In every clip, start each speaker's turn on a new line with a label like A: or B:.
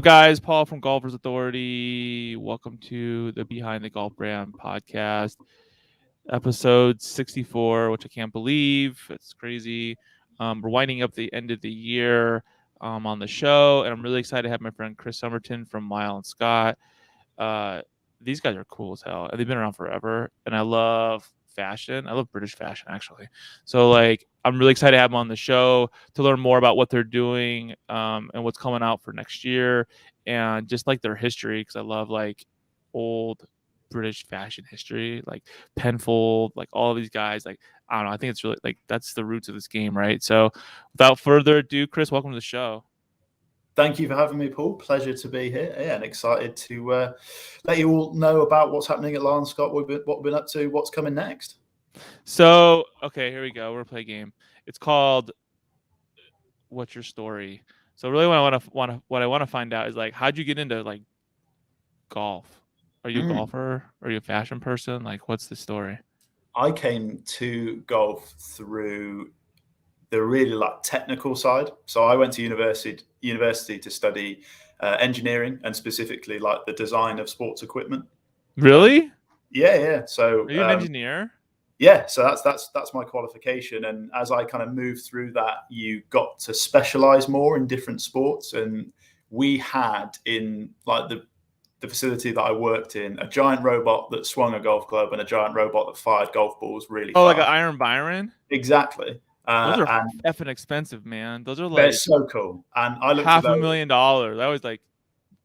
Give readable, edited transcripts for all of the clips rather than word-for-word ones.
A: Guys, Paul from Golfers Authority. Welcome to the Behind the Golf Brand podcast, episode 64, which I can't believe. It's crazy. We're winding up the end of the year on the show, and I'm really excited to have my friend Chris Somerton from Lyle and Scott. These guys are cool as hell, and they've been around forever, and I love fashion. I love British fashion, actually. So, I'm really excited to have them on the show to learn more about what they're doing and what's coming out for next year, and just like their history, because I love old British fashion history, like Penfold, like all of these guys. I don't know. I think it's really that's the roots of this game, right? So, without further ado, Chris, welcome to the show.
B: Thank you for having me, Paul. Pleasure to be here. Yeah, and excited to let you all know about what's happening at Lyle and Scott, what we've been up to, what's coming next.
A: So, okay, here we go. We're gonna play a game. It's called "What's Your Story." So, really, what I want to find out is how'd you get into golf? Are you a golfer? Are you a fashion person? What's the story?
B: I came to golf through the really technical side. So I went to university to study engineering, and specifically the design of sports equipment.
A: Really?
B: Yeah. So
A: are you an engineer?
B: Yeah. So that's my qualification. And as I kind of moved through that, you got to specialize more in different sports. And we had in the facility that I worked in, a giant robot that swung a golf club and a giant robot that fired golf balls really far.
A: Like an Iron Byron?
B: Exactly.
A: Those are effing expensive, man. Those are
B: they're so cool. And I looked at
A: $500,000.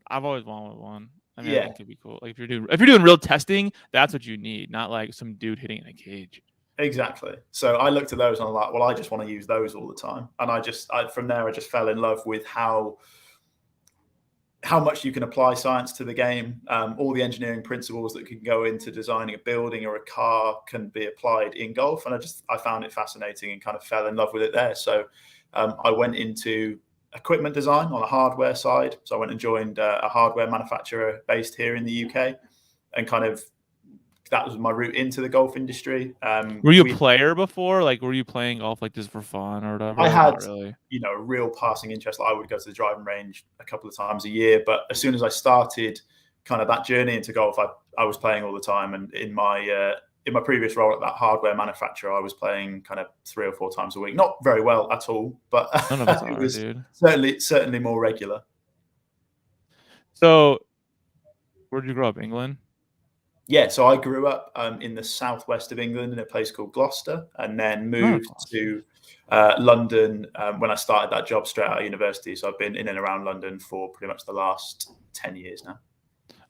A: I've always wanted one. I mean, I think it'd be cool. If you're doing real testing, that's what you need, not some dude hitting in a cage.
B: Exactly. So I looked at those and I'm like, well, I just want to use those all the time. And from there, I just fell in love with how much you can apply science to the game. All the engineering principles that can go into designing a building or a car can be applied in golf. And I found it fascinating and kind of fell in love with it there. So I went into equipment design on the hardware side. So I went and joined a hardware manufacturer based here in the UK, and that was my route into the golf industry.
A: Were you a player before? Were you playing golf just for fun or whatever?
B: I had, a real passing interest. I would go to the driving range a couple of times a year. But as soon as I started kind of that journey into golf, I was playing all the time. And in my previous role at that hardware manufacturer, I was playing kind of 3 or 4 times a week. Not very well at all, but it was certainly more regular.
A: So where did you grow up? England?
B: Yeah, so I grew up in the southwest of England in a place called Gloucester, and then moved to London when I started that job straight out of university. So I've been in and around London for pretty much the last 10 years now.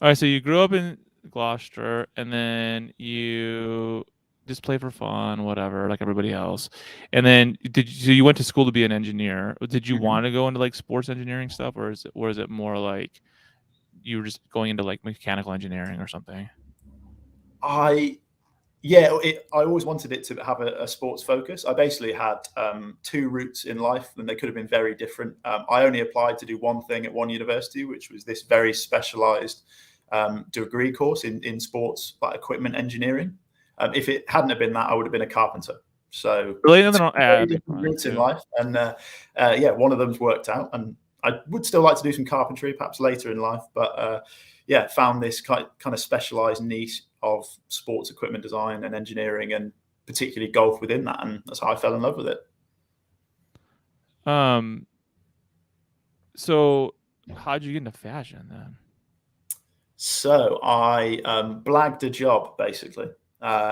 A: All right, so you grew up in Gloucester, and then you just play for fun, whatever, like everybody else. And then so you went to school to be an engineer. Did you want to go into sports engineering stuff, or is it more you were just going into mechanical engineering or something?
B: I always wanted it to have a sports focus. I basically had 2 routes in life, and they could have been very different. I only applied to do one thing at one university, which was this very specialized degree course in sports equipment engineering. If it hadn't have been that, I would have been a carpenter. So
A: really,
B: different routes in life, and one of them's worked out. And I would still like to do some carpentry, perhaps later in life, but found this kind of specialized niche of sports equipment design and engineering, and particularly golf within that, and that's how I fell in love with it.
A: So how'd you get into fashion then?
B: So I blagged a job basically.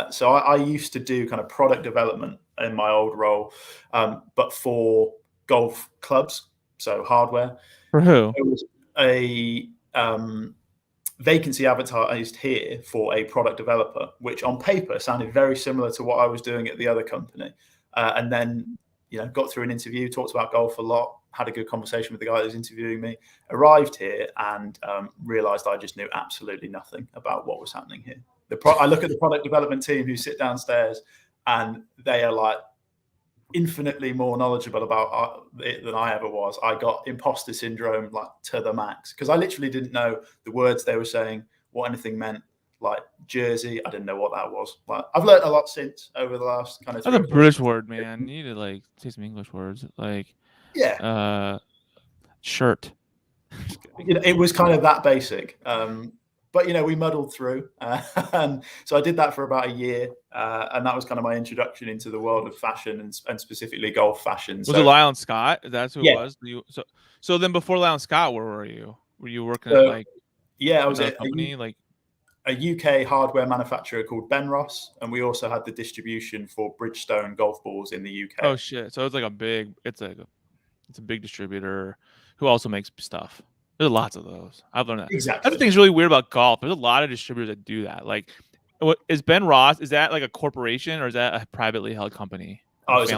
B: So I used to do kind of product development in my old role, but for golf clubs, so hardware.
A: For who?
B: It was a vacancy advertised here for a product developer, which on paper sounded very similar to what I was doing at the other company. And then, got through an interview, talked about golf a lot, had a good conversation with the guy that was interviewing me, arrived here and realized I just knew absolutely nothing about what was happening here. I look at the product development team who sit downstairs, and they are infinitely more knowledgeable about it than I ever was. I got imposter syndrome to the max, because I literally didn't know the words they were saying, what anything meant. Jersey, I didn't know what that was. I've learned a lot since over the last kind of.
A: That's a British word, man. You need to say some English words, shirt.
B: It was kind of that basic. But we muddled through, and so I did that for about a year, and that was kind of my introduction into the world of fashion and specifically golf fashion.
A: Was it Lyle and Scott? That's who
B: Yeah.
A: it was. So then before Lyle and Scott, where were you? Were you working at
B: I was
A: another
B: at
A: company
B: a UK hardware manufacturer called Ben Ross, and we also had the distribution for Bridgestone golf balls in the UK.
A: Oh shit! So it's like a big distributor who also makes stuff. There's lots of those. I've learned that.
B: Exactly.
A: That's the thing's really weird about golf. There's a lot of distributors that do that. Like, what is Ben Ross? Is that like a corporation or is that a privately held company?
B: It's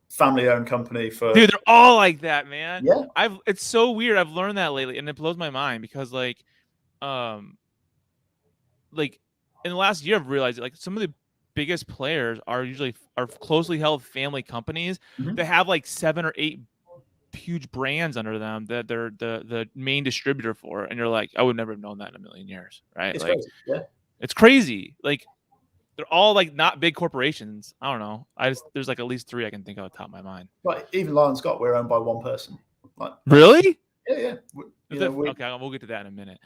B: family-owned company for.
A: Dude, they're all like that, man.
B: Yeah.
A: It's so weird. I've learned that lately, and it blows my mind because like in the last year, I've realized that, like, some of the biggest players are closely held family companies that have like 7 or 8 huge brands under them that they're the main distributor for, and you're like, I would never have known that in a million years, right?
B: It's
A: like
B: crazy. Yeah,
A: it's crazy. Like, they're all like not big corporations. I don't know. There's like at least 3 I can think of at the top of my mind.
B: Like even Lyle and Scott, we're owned by one person. Like,
A: really?
B: Yeah.
A: Okay, we'll get to that in a minute.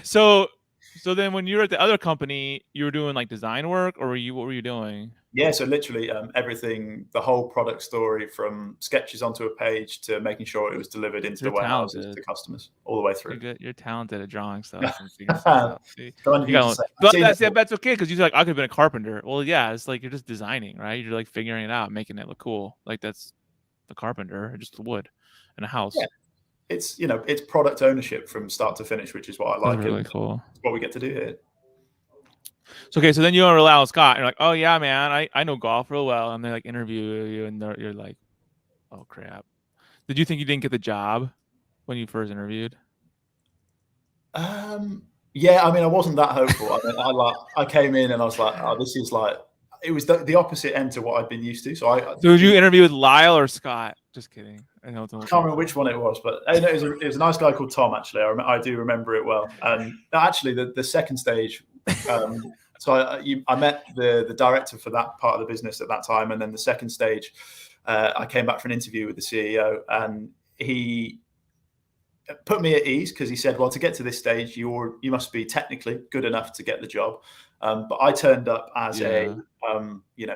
A: So then when you were at the other company, you were doing like design work, or what were you doing?
B: Yeah, so literally everything, the whole product story from sketches onto a page to making sure it was delivered into the warehouses to customers all the way through.
A: You're talented at drawing stuff and figuring stuff out. That's okay, because you're like, I could have been a carpenter. Well, yeah, it's like you're just designing, right? You're like figuring it out, making it look cool. Like, that's the carpenter, just the wood and a house.
B: Yeah. It's product ownership from start to finish, which is what I like.
A: That's really cool.
B: It's what we get to do here.
A: So then you are Lyle Scott, and you're like, oh yeah, man, I know golf real well, and they like interview you, and you're like, oh crap. Did you think you didn't get the job when you first interviewed?
B: Yeah, I mean, I wasn't that hopeful. I mean, I came in and I was like, oh, this is like, it was the opposite end to what I'd been used to. So
A: did you interview with Lyle or Scott? Just kidding. I can't
B: remember which one it was, but it was a nice guy called Tom. Actually, I do remember it well. Actually, the second stage. So I met the director for that part of the business at that time, and then the second stage, I came back for an interview with the CEO, and he put me at ease because he said, well, to get to this stage, you must be technically good enough to get the job. But I turned up as a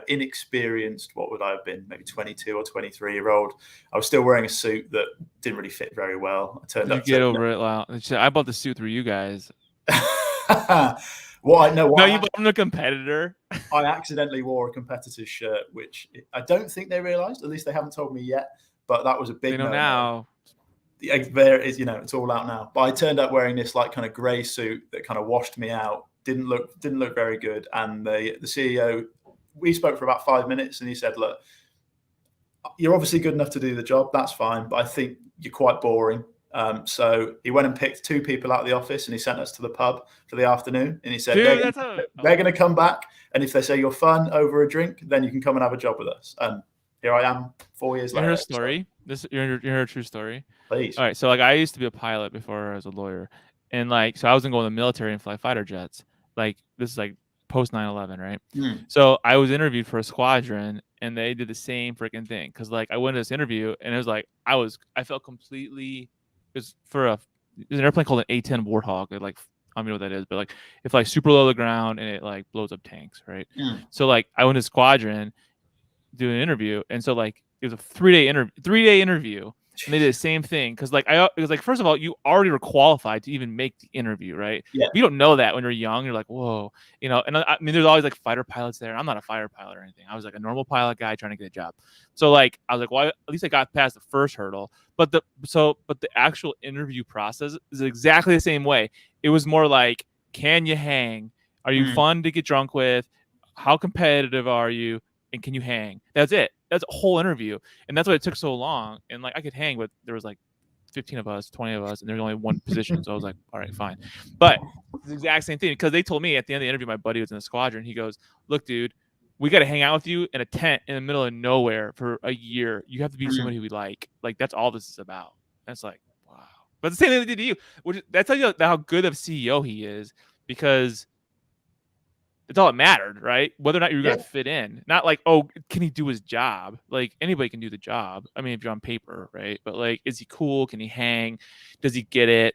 B: inexperienced, what would I have been, maybe 22 or 23-year-old. I was still wearing a suit that didn't really fit very well. I turned up.
A: Get over it, Lyle. I bought the suit through you guys.
B: I'm
A: a competitor.
B: I accidentally wore a competitor's shirt, which I don't think they realized. At least they haven't told me yet. But that was a big.
A: They know now.
B: There is, it's all out now. But I turned up wearing this like kind of grey suit that kind of washed me out. Didn't look very good. And the CEO, we spoke for about 5 minutes, and he said, look, you're obviously good enough to do the job. That's fine, but I think you're quite boring. So he went and picked 2 people out of the office, and he sent us to the pub for the afternoon. And he said, they're going to come back, and if they say you're fun over a drink, then you can come and have a job with us. And here I am 4 years later.
A: Hear a story. You're a true story.
B: Please.
A: All right. So like, I used to be a pilot before I was a lawyer, and like, so I was gonna go in the military and fly fighter jets. Like, this is like post 9/11, right? So I was interviewed for a squadron, and they did the same freaking thing. Cause like, I went to this interview, and it was like, I felt completely. It was an airplane called an A-10 Warthog. I don't know what that is, but like, it's like super low to the ground, and it like blows up tanks, right? So like, I went to squadron, do an interview, and so like, it was a 3-day interview. And they did the same thing because like it was like, first of all, you already were qualified to even make the interview, right?
B: Yeah.
A: You don't know that when you're young. You're like, whoa, And I mean, there's always like fighter pilots there. I'm not a fighter pilot or anything. I was like a normal pilot guy trying to get a job. So like, I was like, well, at least I got past the first hurdle. But the actual interview process is exactly the same way. It was more like, can you hang? Are you fun to get drunk with? How competitive are you? And can you hang? That's it. That's a whole interview. And that's why it took so long. And like, I could hang, but there was like 15 of us, 20 of us, and there's only one position. So I was like, all right, fine. But it's the exact same thing, because they told me at the end of the interview, my buddy was in the squadron. He goes, look, dude, we got to hang out with you in a tent in the middle of nowhere for a year. You have to be somebody we like. Like, that's all this is about. That's like, wow. But the same thing they did to you. That tells you how good of CEO he is, because That's all that mattered, right? Whether or not you're
B: Yeah.
A: going to fit in. Not like, oh, can he do his job? Like anybody can do the job. I mean, if you're on paper, right? But like, is he cool? Can he hang? Does he get it?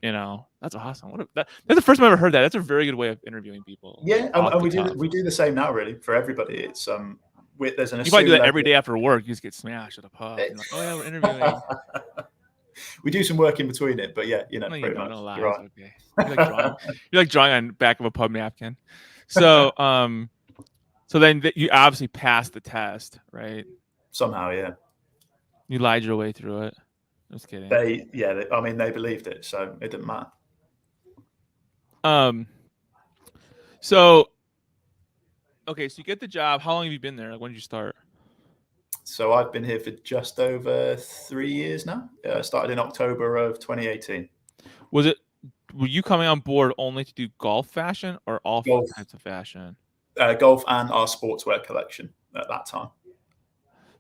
A: You know, that's awesome. That's the first time I ever heard that. That's a very good way of interviewing people.
B: Yeah,
A: like, off
B: and
A: the cuff.
B: we do the same now, really, for everybody. It's there's an
A: You probably do
B: assumed
A: that every
B: level.
A: day after work. You just get smashed at a pub. You're like, oh yeah, we're interviewing.
B: We do some work in between it, but yeah,
A: No, you
B: pretty
A: don't.
B: much.
A: No lies.
B: You're right.
A: Okay. You're like drawing. You're like drawing on the back of a pub napkin. So, so then you obviously passed the test, right?
B: Somehow, yeah.
A: You lied your way through it. Just kidding.
B: I mean, they believed it, so it didn't matter.
A: So, okay, so you get the job. How long have you been there? Like, when did you start?
B: So I've been here for just over 3 years now. Started in October of 2018.
A: Were you coming on board only to do golf fashion or all
B: Golf.
A: types of fashion?
B: Golf and our sportswear collection at that time.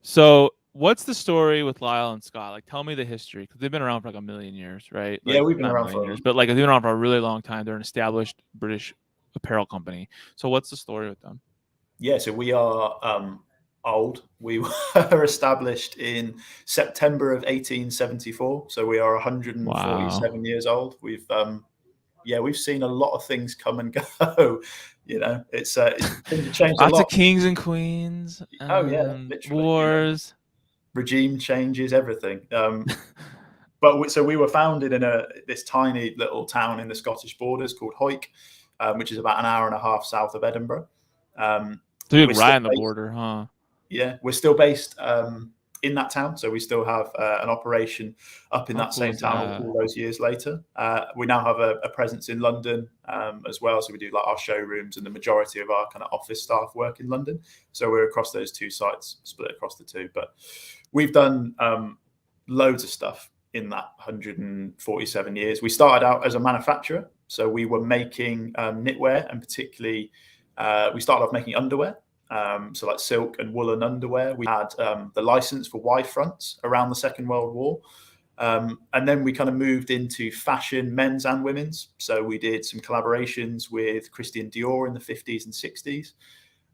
A: So, what's the story with Lyle and Scott? Like, tell me the history, because they've been around for like a million years, right? Like,
B: Yeah, we've been
A: not
B: around
A: a million
B: for
A: years, but like they've been around for a really long time. They're an established British apparel company. So, what's the story with them?
B: Yeah, so we are old. We were established in September of 1874. So we are 147 years old. We've seen a lot of things come and go. It's things changed a lot.
A: Lots of kings and queens.
B: Literally.
A: Wars.
B: Regime changes, everything. So we were founded in this tiny little town in the Scottish borders called Hawick, which is about an hour and a half south of Edinburgh.
A: So you're right on the border, huh?
B: Yeah, we're still based in that town, so we still have an operation up in that same town all those years later. We now have a presence in London as well, so we do like our showrooms, and the majority of our kind of office staff work in London. So we're across those two sites, split across the two. But we've done loads of stuff in that 147 years. We started out as a manufacturer, so we were making knitwear, and particularly we started off making underwear. So like silk and woolen underwear. We had the license for Y fronts around the Second World War. And then we kind of moved into fashion, men's and women's. So we did some collaborations with Christian Dior in the 50s and 60s.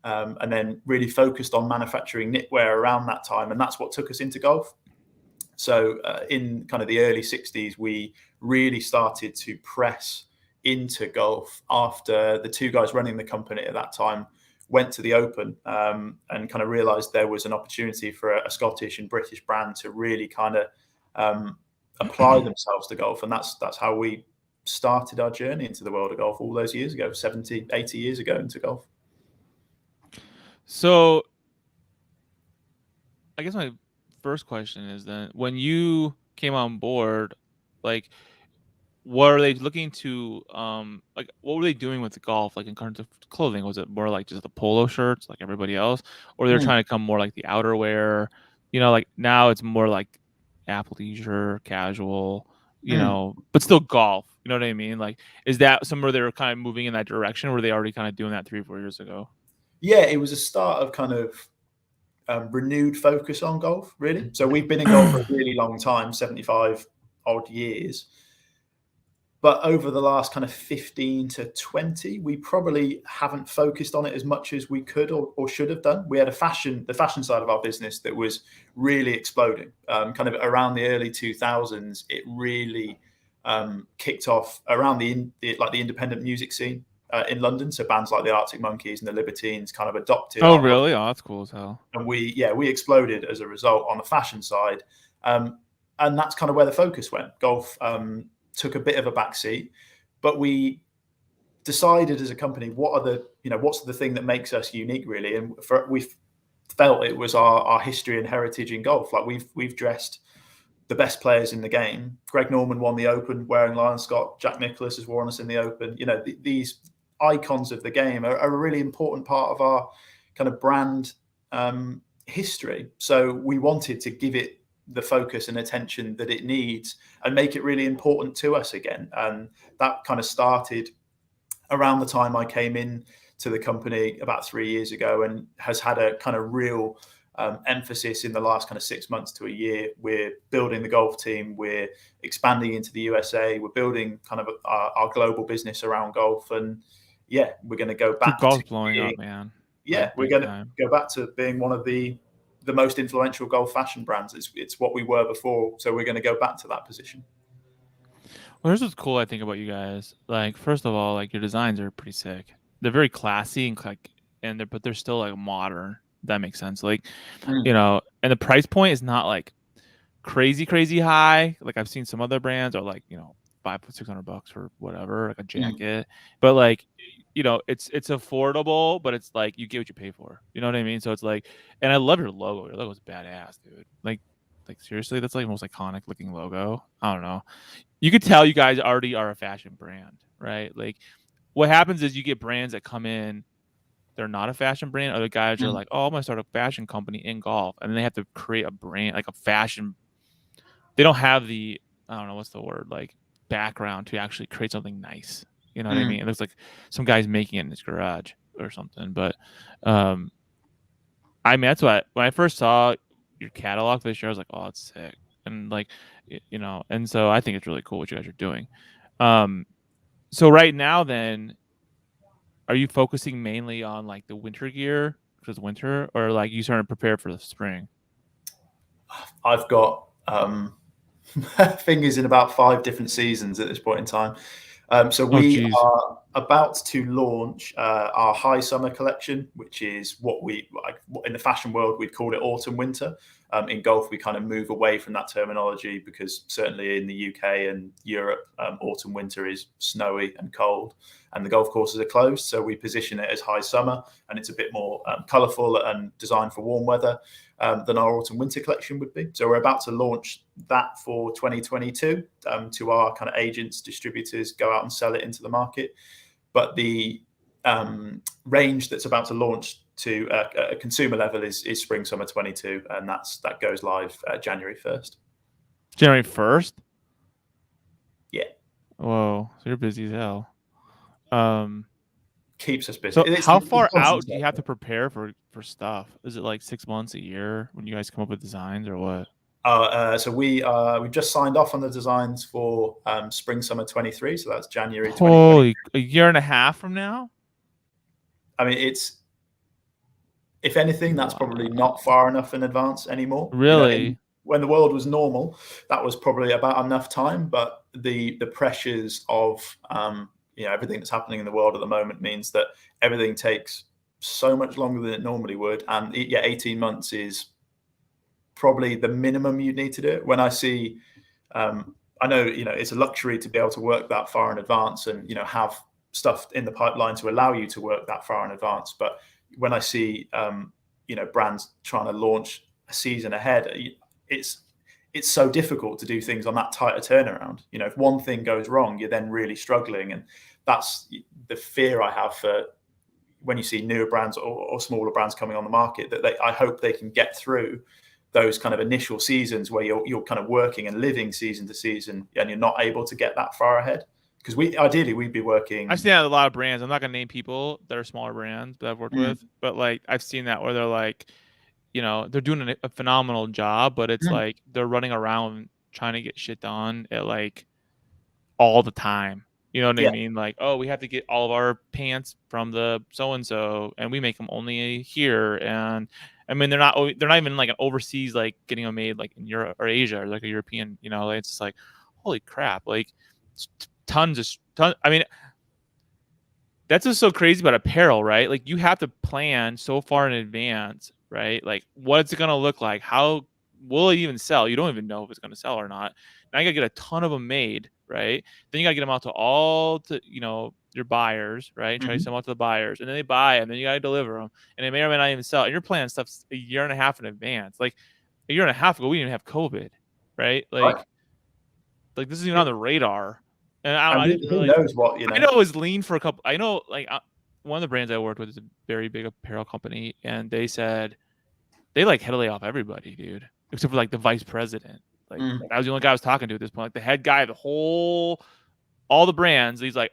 B: And then really focused on manufacturing knitwear around that time. And that's what took us into golf. So in kind of the early 60s, we really started to press into golf after the two guys running the company at that time went to the Open and kind of realized there was an opportunity for a Scottish and British brand to really kind of apply themselves to golf. And that's how we started our journey into the world of golf all those years ago, 70, 80 years ago into golf.
A: So I guess my first question is then, when you came on board, like, what are they looking to like, what were they doing with the golf, like in terms of clothing? Was it more like just the polo shirts like everybody else, or they're trying to come more like the outerwear? Like now it's more like athleisure, casual, but still golf. You know what I mean? Like, is that somewhere they were kind of moving in that direction, or were they already kind of doing that 3 or 4 years ago?
B: Yeah, it was a start of kind of renewed focus on golf, really. So we've been in golf for a really long time, 75 odd years. But over the last kind of 15 to 20, we probably haven't focused on it as much as we could or should have done. We had the fashion side of our business that was really exploding. Kind of around the early 2000s, it really kicked off around the independent music scene in London. So bands like the Arctic Monkeys and the Libertines kind of adopted.
A: Oh, really? Oh, that's cool as hell.
B: And we exploded as a result on the fashion side. And that's kind of where the focus went. Golf took a bit of a backseat, but we decided as a company, what's the thing that makes us unique, really? And we felt it was our history and heritage in golf. Like we've dressed the best players in the game. Greg Norman won the Open wearing Lyle and Scott. Jack Nicklaus has worn us in the Open. These icons of the game are a really important part of our kind of brand history. So we wanted to give it the focus and attention that it needs and make it really important to us again. And that kind of started around the time I came in to the company about 3 years ago, and has had a kind of real emphasis in the last kind of 6 months to a year. We're building the golf team. We're expanding into the USA. We're building kind of our global business around golf. And yeah, we're going to go
A: Dude,
B: back
A: golf's
B: to
A: blowing
B: being,
A: up, man.
B: yeah,
A: Like
B: we're
A: big
B: going to
A: time.
B: go back to being one of the most influential golf fashion brands. It's what we were before, so we're going to go back to that position.
A: Well, here's what's cool I think about you guys. Like, first of all, like your designs are pretty sick. They're very classy and like, but they're still like modern. That makes sense. Like, you know, and the price point is not like crazy high. Like I've seen some other brands are like, you know, $500-600 for whatever, like a jacket. But like, you know, it's affordable, but it's like you get what you pay for. You know what I mean? So it's like, and I love your logo. Your logo's badass, dude. Like seriously, that's like the most iconic looking logo. I don't know. You could tell you guys already are a fashion brand, right? Like what happens is you get brands that come in, they're not a fashion brand. Other guys are like, oh, I'm gonna start a fashion company in golf, and then they have to create a brand, like a fashion. They don't have the, I don't know what's the word, like background to actually create something nice. You know what I mean? It looks like some guy's making it in his garage or something. But I mean, that's what when I first saw your catalog this year, I was like, oh, it's sick, and like, you know, and so I think it's really cool what you guys are doing. So right now, then, are you focusing mainly on like the winter gear because it's winter, or like you starting to prepare for the spring?
B: I've got fingers in about 5 different seasons at this point in time. So we are about to launch our high summer collection, which is what we like in the fashion world we'd call it autumn winter. In golf, we kind of move away from that terminology because certainly in the UK and Europe, autumn winter is snowy and cold, and the golf courses are closed. So we position it as high summer, and it's a bit more colourful and designed for warm weather than our autumn winter collection would be. So we're about to launch that for 2022 to our kind of agents, distributors, go out and sell it into the market. But the range that's about to launch to a consumer level is spring summer 22, and that goes live January 1st.
A: January 1st?
B: Yeah.
A: Whoa, so you're busy as hell.
B: Keeps us busy.
A: So how far out do you have to prepare for stuff? Is it like 6 months, a year when you guys come up with designs, or what?
B: So we've just signed off on the designs for spring summer 23. So that's January 2020.
A: Holy, a year and a half from now?
B: I mean, if anything, that's probably not far enough in advance anymore.
A: Really?
B: You know, when the world was normal, that was probably about enough time. But the pressures of everything that's happening in the world at the moment means that everything takes so much longer than it normally would. And 18 months is probably the minimum you need to do it. When I see, I know, it's a luxury to be able to work that far in advance and, have stuff in the pipeline to allow you to work that far in advance. But when I see, brands trying to launch a season ahead, it's so difficult to do things on that tight a turnaround. If one thing goes wrong, you're then really struggling. And that's the fear I have for when you see newer brands or smaller brands coming on the market, that I hope they can get through those kind of initial seasons where you're kind of working and living season to season, and you're not able to get that far ahead. Because we'd be working.
A: I've seen that with a lot of brands. I'm not gonna name people that are smaller brands that I've worked with, but like I've seen that where they're like, they're doing a phenomenal job, but it's like they're running around trying to get shit done at like all the time. You know what I mean? Like, oh, we have to get all of our pants from the so and so, and we make them only here. And I mean, they're not even like an overseas, like getting them made like in Europe or Asia or like a European. It's just like, holy crap! Like tons. I mean, that's just so crazy about apparel, right? Like you have to plan so far in advance, right? Like what's it gonna look like? How will it even sell? You don't even know if it's gonna sell or not. Now you gotta get a ton of them made, right? Then you gotta get them out to your buyers, right? And try to sell them out to the buyers, and then they buy them, and then you gotta deliver them, and they may or may not even sell. And you're planning stuff a year and a half in advance. Like a year and a half ago, we didn't even have COVID, right? Like this is even on the radar. And I didn't
B: who
A: really
B: knows what,
A: I know it was lean for a couple. I know like one of the brands I worked with is a very big apparel company, and they said they like had to lay off everybody, dude, except for like the vice president. Like I was the only guy I was talking to at this point. Like the head guy, all the brands. He's like,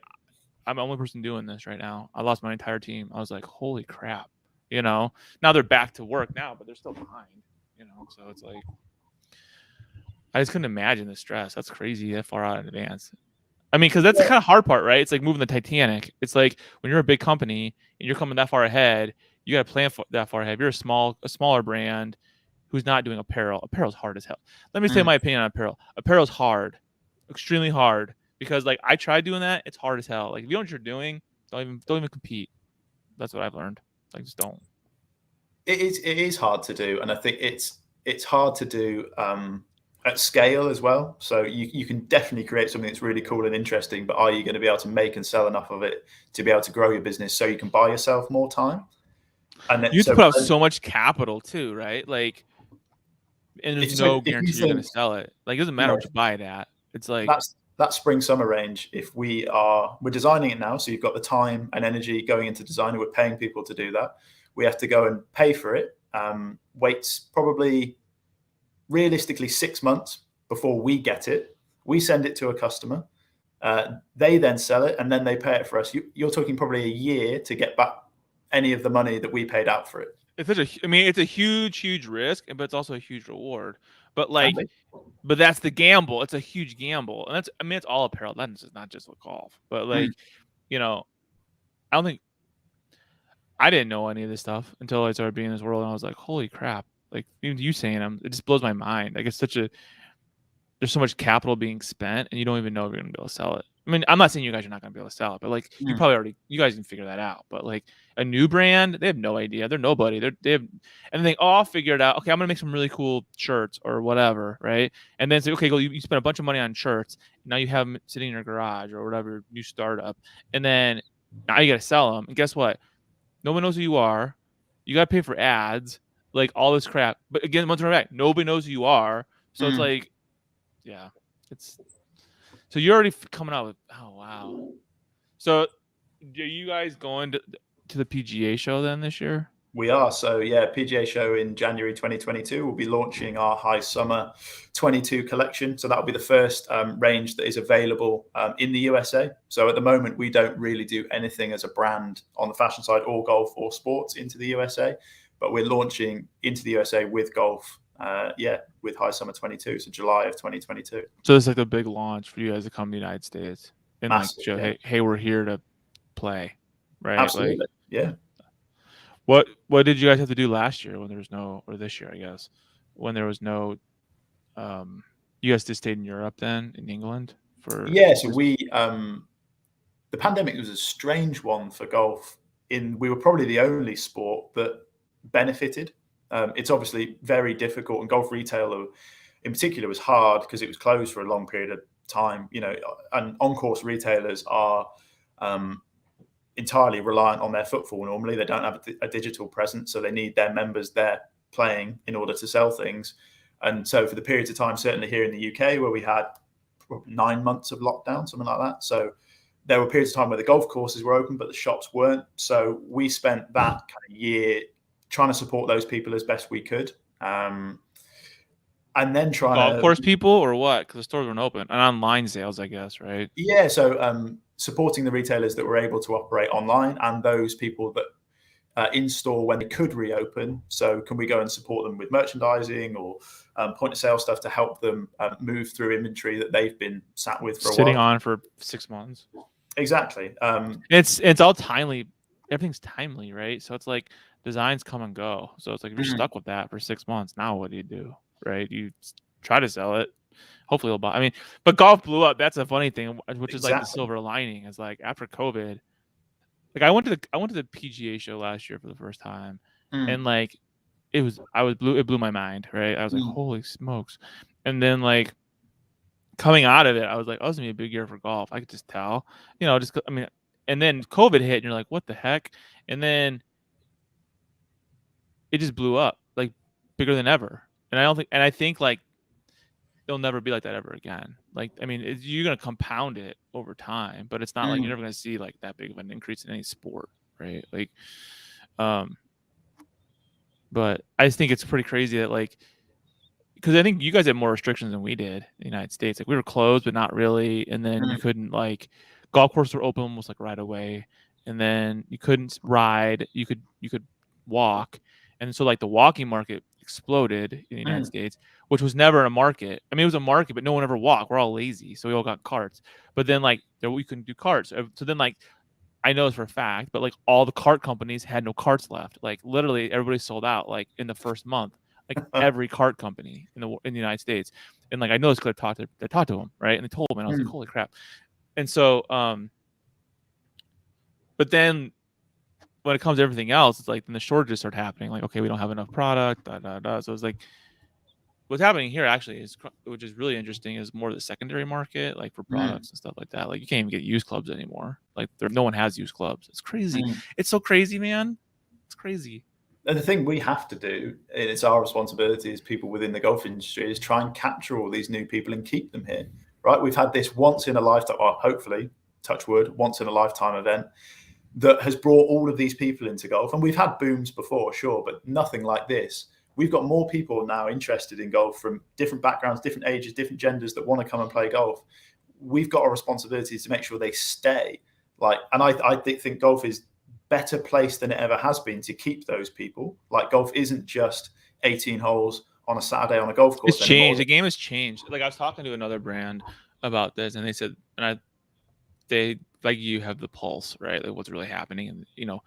A: I'm the only person doing this right now. I lost my entire team. I was like, holy crap, Now they're back to work now, but they're still behind. So it's like I just couldn't imagine the stress. That's crazy that far out in advance. I mean, because that's the kind of hard part, right? It's like moving the Titanic. It's like when you're a big company and you're coming that far ahead, you got to plan that far ahead. If you're a smaller brand who's not doing apparel. Apparel's hard as hell. Let me say my opinion on apparel. Apparel's hard, extremely hard, because like I tried doing that. It's hard as hell. Like if you know what you're doing, don't even compete. That's what I've learned. Like just don't.
B: It is hard to do, and I think it's hard to do at scale as well. So you can definitely create something that's really cool and interesting, but are you going to be able to make and sell enough of it to be able to grow your business so you can buy yourself more time? And then,
A: You have to put out so much capital too, right? Like, and there's no guarantee you're going to sell it. Like, it doesn't matter what you buy it at. It's like
B: that spring summer range. If we're designing it now, so you've got the time and energy going into designing. We're paying people to do that. We have to go and pay for it. Waits probably realistically 6 months before we get it. We send it to a customer. They then sell it, and then they pay it for us. You're talking probably a year to get back any of the money that we paid out for it.
A: it's a huge risk, but it's also a huge reward. But like, but that's the gamble. It's a huge gamble, and it's all apparel. That's not just with golf, but like, you know, I don't think I didn't know any of this stuff until I started being in this world, and I was like, holy crap! Like even you saying them, it just blows my mind. Like there's so much capital being spent, and you don't even know if you're gonna be able to sell it. I mean, I'm not saying you guys are not gonna be able to sell it, but like you guys can figure that out. But like a new brand, they have no idea. They're nobody. They have, and they think, oh, I'll figure it out. Okay, I'm gonna make some really cool shirts or whatever, right? And then say, okay, go. You spend a bunch of money on shirts. Now you have them sitting in your garage or whatever new startup, and then now you gotta sell them. And guess what? No one knows who you are. You gotta pay for ads, like all this crap. But again, once we're back, nobody knows who you are. So it's like, yeah, it's. So you're already coming out with, oh wow. So are you guys going to the PGA show then this year?
B: We are. So yeah, PGA show in January 2022. We'll be launching our High Summer 22 collection. So that'll be the first range that is available in the USA. So at the moment, we don't really do anything as a brand on the fashion side or golf or sports into the USA, but we're launching into the USA with golf. With High Summer 22, so July of 2022.
A: So it's like a big launch for you guys to come to the United States and massive, like show, hey, we're here to play, right?
B: Absolutely,
A: like,
B: yeah.
A: What did you guys have to do last year when there was no, or this year, I guess, when there was no? You guys just stayed in Europe then, in England for?
B: Yeah, so we the pandemic was a strange one for golf. We were probably the only sport that benefited. It's obviously very difficult, and golf retail in particular was hard because it was closed for a long period of time. You know, and on-course retailers are entirely reliant on their footfall. Normally, they don't have a digital presence, so they need their members there playing in order to sell things. And so, for the periods of time, certainly here in the UK, where we had 9 months of lockdown, something like that. So there were periods of time where the golf courses were open, but the shops weren't. So we spent that kind of year trying to support those people as best we could, and then trying
A: golf course people or what? Because the stores weren't open, and online sales, I guess, right?
B: Yeah, so supporting the retailers that were able to operate online and those people that in store when they could reopen. So can we go and support them with merchandising or point of sale stuff to help them move through inventory that they've been sat with for
A: sitting
B: a while,
A: on for 6 months?
B: Exactly.
A: It's all timely. Everything's timely, right? So it's like designs come and go. So it's like if you're stuck with that for 6 months, now what do? Right? You try to sell it. Hopefully it'll buy. I mean, but golf blew up. That's a funny thing, which is like the silver lining. Is like after COVID, like I went to the PGA show last year for the first time, and like it blew my mind. Right? I was like, holy smokes! And then like coming out of it, I was like, oh, it's gonna be a big year for golf. I could just tell. You know, just I mean, and then COVID hit, and you're like, what the heck? And then it just blew up, like bigger than ever. And I think like it'll never be like that ever again. Like, I mean, you're going to compound it over time, but it's not like you're never going to see like that big of an increase in any sport, right? Like, but I just think it's pretty crazy that like, because I think you guys had more restrictions than we did in the United States. Like we were closed, but not really. And then you couldn't like, golf courses were open almost like right away. And then you couldn't ride. You could walk. And so like the walking market exploded in the United States, which was never a market. I mean, it was a market, but no one ever walked. We're all lazy, so we all got carts. But then like we couldn't do carts. So then like I know this for a fact, but like all the cart companies had no carts left. Like literally everybody sold out like in the first month. Like every cart company in the United States. And like I know this because I talked to them, right? And they told me, and I was like, holy crap. And so but then when it comes to everything else, it's like then the shortages start happening. Like, okay, we don't have enough product. So it's like what's happening here actually is, which is really interesting, is more the secondary market, like for products and stuff like that. Like you can't even get used clubs anymore. Like no one has used clubs. It's crazy. It's so crazy, man. It's crazy.
B: And the thing we have to do, and it's our responsibility as people within the golf industry, is try and capture all these new people and keep them here, right? We've had this once in a lifetime, or hopefully, touch wood, once in a lifetime event that has brought all of these people into golf. And we've had booms before, sure, but nothing like this. We've got more people now interested in golf from different backgrounds, different ages, different genders that want to come and play golf. We've got a responsibility to make sure they stay. And I think golf is better placed than it ever has been to keep those people. Like golf isn't just 18 holes on a Saturday on a golf course.
A: It's changed. The game has changed. Like I was talking to another brand about this, and they said, they like you have the pulse, right? Like what's really happening, and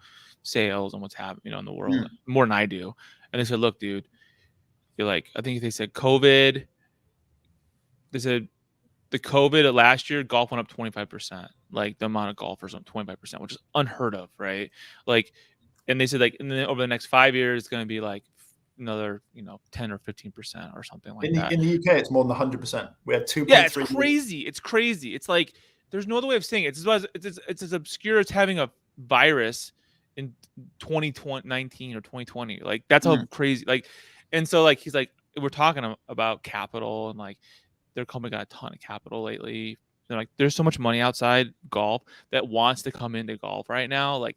A: sales and what's happening, in the world more than I do. And they said, look, dude, you're like, I think they said COVID. They said the COVID last year, golf went up 25%. Like the amount of golfers went 25%, which is unheard of, right? Like, and they said like, and then over the next 5 years, it's going to be like another, 10 or 15% or something like that.
B: In the UK, it's more than 100%. We have 2.3.
A: Yeah, it's crazy. It's crazy. It's like there's no other way of saying it. It's as obscure as having a virus in 2019 or 2020. Like that's how crazy. Like, and so like he's like, we're talking about capital, and like their company got a ton of capital lately. They're like, there's so much money outside golf that wants to come into golf right now. Like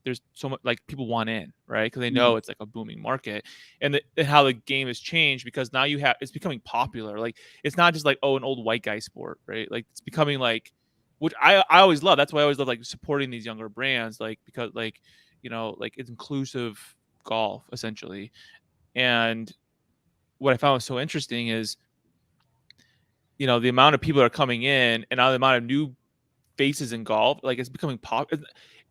A: there's so much, like people want in, right? Because they know it's like a booming market, and how the game has changed, because now it's becoming popular. Like it's not just like, oh, an old white guy sport, right? Like it's becoming like, which I always love. That's why I always love like supporting these younger brands, like because like like it's inclusive golf essentially. And what I found was so interesting is the amount of people that are coming in, and now the amount of new faces in golf, like it's becoming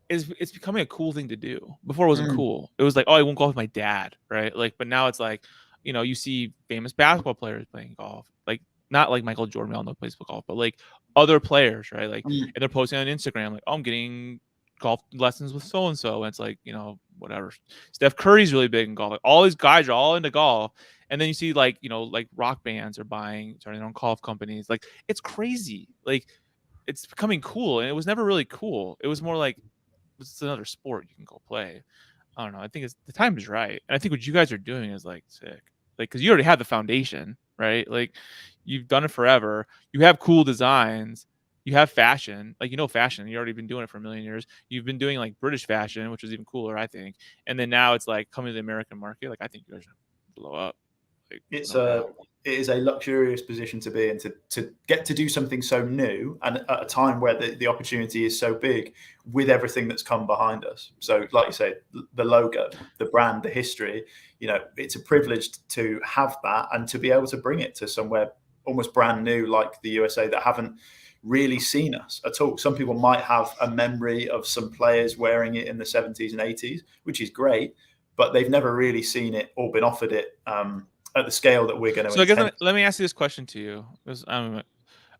A: it's becoming a cool thing to do. Before it wasn't cool. It was like, oh, I won't golf with my dad, right? Like, but now it's like, you see famous basketball players playing golf, like not like Michael Jordan, we all know plays golf, but like other players, right? Like, and they're posting on Instagram, like, oh, I'm getting golf lessons with so and so, and it's like, whatever. Steph Curry's really big in golf. Like, all these guys are all into golf, and then you see like like rock bands are starting their own golf companies. Like it's crazy. Like it's becoming cool, and it was never really cool. It was more like it's another sport you can go play. I don't know. I think the time is right, and I think what you guys are doing is like sick. Like because you already have the foundation, right? Like you've done it forever. You have cool designs. You have fashion, like fashion. You've already been doing it for a million years. You've been doing like British fashion, which is even cooler, I think. And then now it's like coming to the American market. Like I think you guys are blow up. Like,
B: it is a luxurious position to be in, to get to do something so new, and at a time where the opportunity is so big, with everything that's come behind us. So like you say, the logo, the brand, the history, it's a privilege to have that, and to be able to bring it to somewhere almost brand new like the USA that haven't really seen us at all. Some people might have a memory of some players wearing it in the 70s and 80s, which is great, but they've never really seen it or been offered it at the scale that we're going to.
A: So I guess let me ask you this question to you.